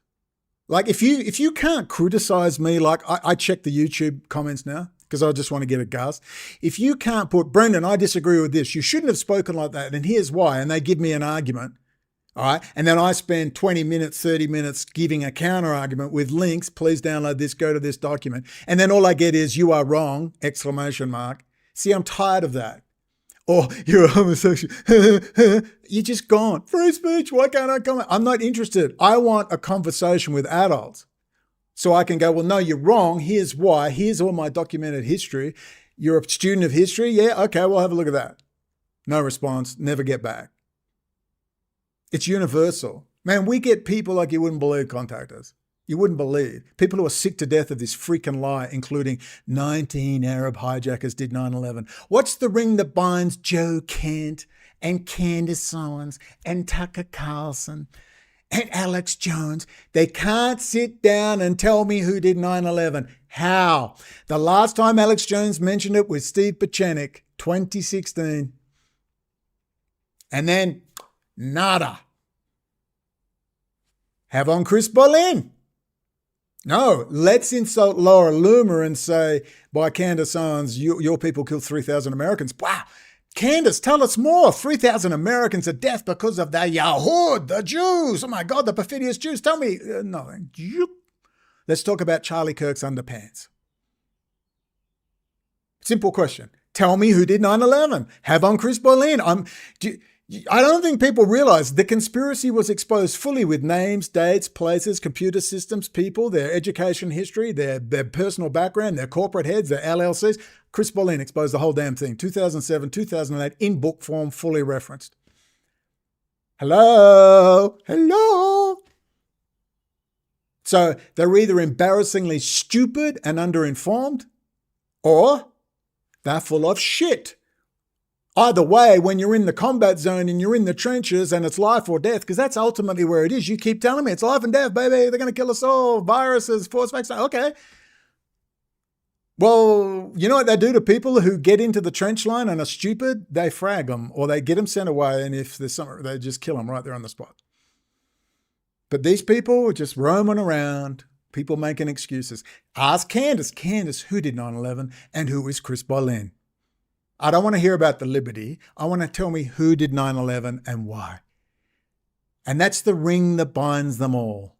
Like, if you can't criticize me, like I check the YouTube comments now because I just want to get a gas. If you can't put, Brendan, I disagree with this. You shouldn't have spoken like that, and here's why. And they give me an argument, all right? And then I spend 20 minutes, 30 minutes giving a counter argument with links. Please download this, go to this document. And then all I get is, you are wrong, exclamation mark. See, I'm tired of that. Or you're a homosexual. You're just gone. Free speech. Why can't I comment? I'm not interested. I want a conversation with adults. So I can go, well, no, you're wrong. Here's why. Here's all my documented history. You're a student of history? Yeah, okay, we'll have a look at that. No response. Never get back. It's universal. Man, we get people like you wouldn't believe contact us. You wouldn't believe. People who are sick to death of this freaking lie, including 19 Arab hijackers did 9/11. What's the ring that binds Joe Kent and Candace Owens and Tucker Carlson and Alex Jones? They can't sit down and tell me who did 9/11. How? The last time Alex Jones mentioned it was Steve Pachenik, 2016. And then, nada. Have on Chris Berlin. No, let's insult Laura Loomer and say, by Candace Owens, your people killed 3,000 Americans. Wow. Candace, tell us more. 3,000 Americans are dead because of the Yahud, the Jews. Oh my God, the perfidious Jews. Tell me. Nothing. Let's talk about Charlie Kirk's underpants. Simple question. Tell me who did 9/11. Have on Chris Berlin. I don't think people realize the conspiracy was exposed fully with names, dates, places, computer systems, people, their education history, their personal background, their corporate heads, their LLCs. Chris Berlin exposed the whole damn thing. 2007, 2008, in book form, fully referenced. Hello? So they're either embarrassingly stupid and underinformed, or they're full of shit. Either way, when you're in the combat zone and you're in the trenches and it's life or death, because that's ultimately where it is. You keep telling me it's life and death, baby. They're going to kill us all. Viruses, force vaccine. Okay. Well, you know what they do to people who get into the trench line and are stupid? They frag them or they get them sent away. And if there's something, they just kill them right there on the spot. But these people are just roaming around, people making excuses. Ask Candace. Candace, who did 9/11 and who is Chris Berlin? I don't want to hear about the liberty. I want to tell me who did 9/11 and why. And that's the ring that binds them all.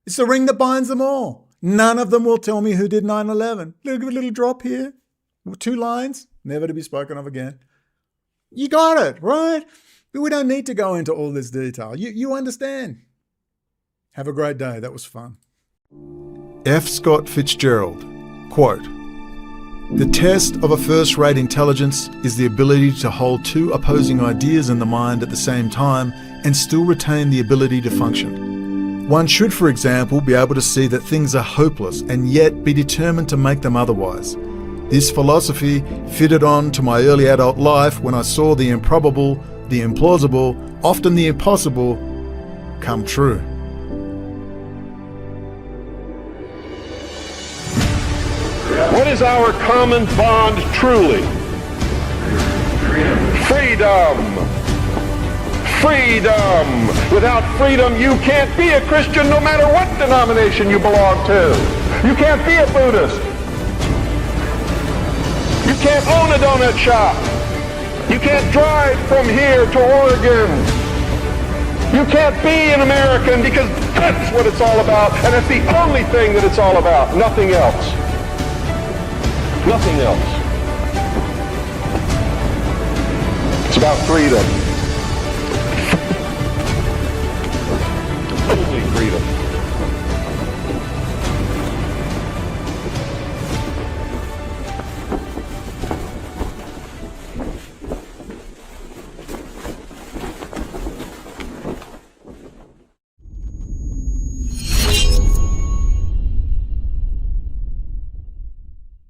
It's the ring that binds them all. None of them will tell me who did 9/11. Little drop here. 2 lines, never to be spoken of again. You got it, right? But we don't need to go into all this detail. You understand. Have a great day. That was fun. F. Scott Fitzgerald, quote, "The test of a first-rate intelligence is the ability to hold 2 opposing ideas in the mind at the same time and still retain the ability to function. One should, for example, be able to see that things are hopeless and yet be determined to make them otherwise. This philosophy fitted on to my early adult life when I saw the improbable, the implausible, often the impossible, come true." What is our common bond truly? Freedom. Freedom. Without freedom, you can't be a Christian no matter what denomination you belong to. You can't be a Buddhist. You can't own a donut shop. You can't drive from here to Oregon. You can't be an American because that's what it's all about, and it's the only thing that it's all about, nothing else. Nothing else. It's about freedom.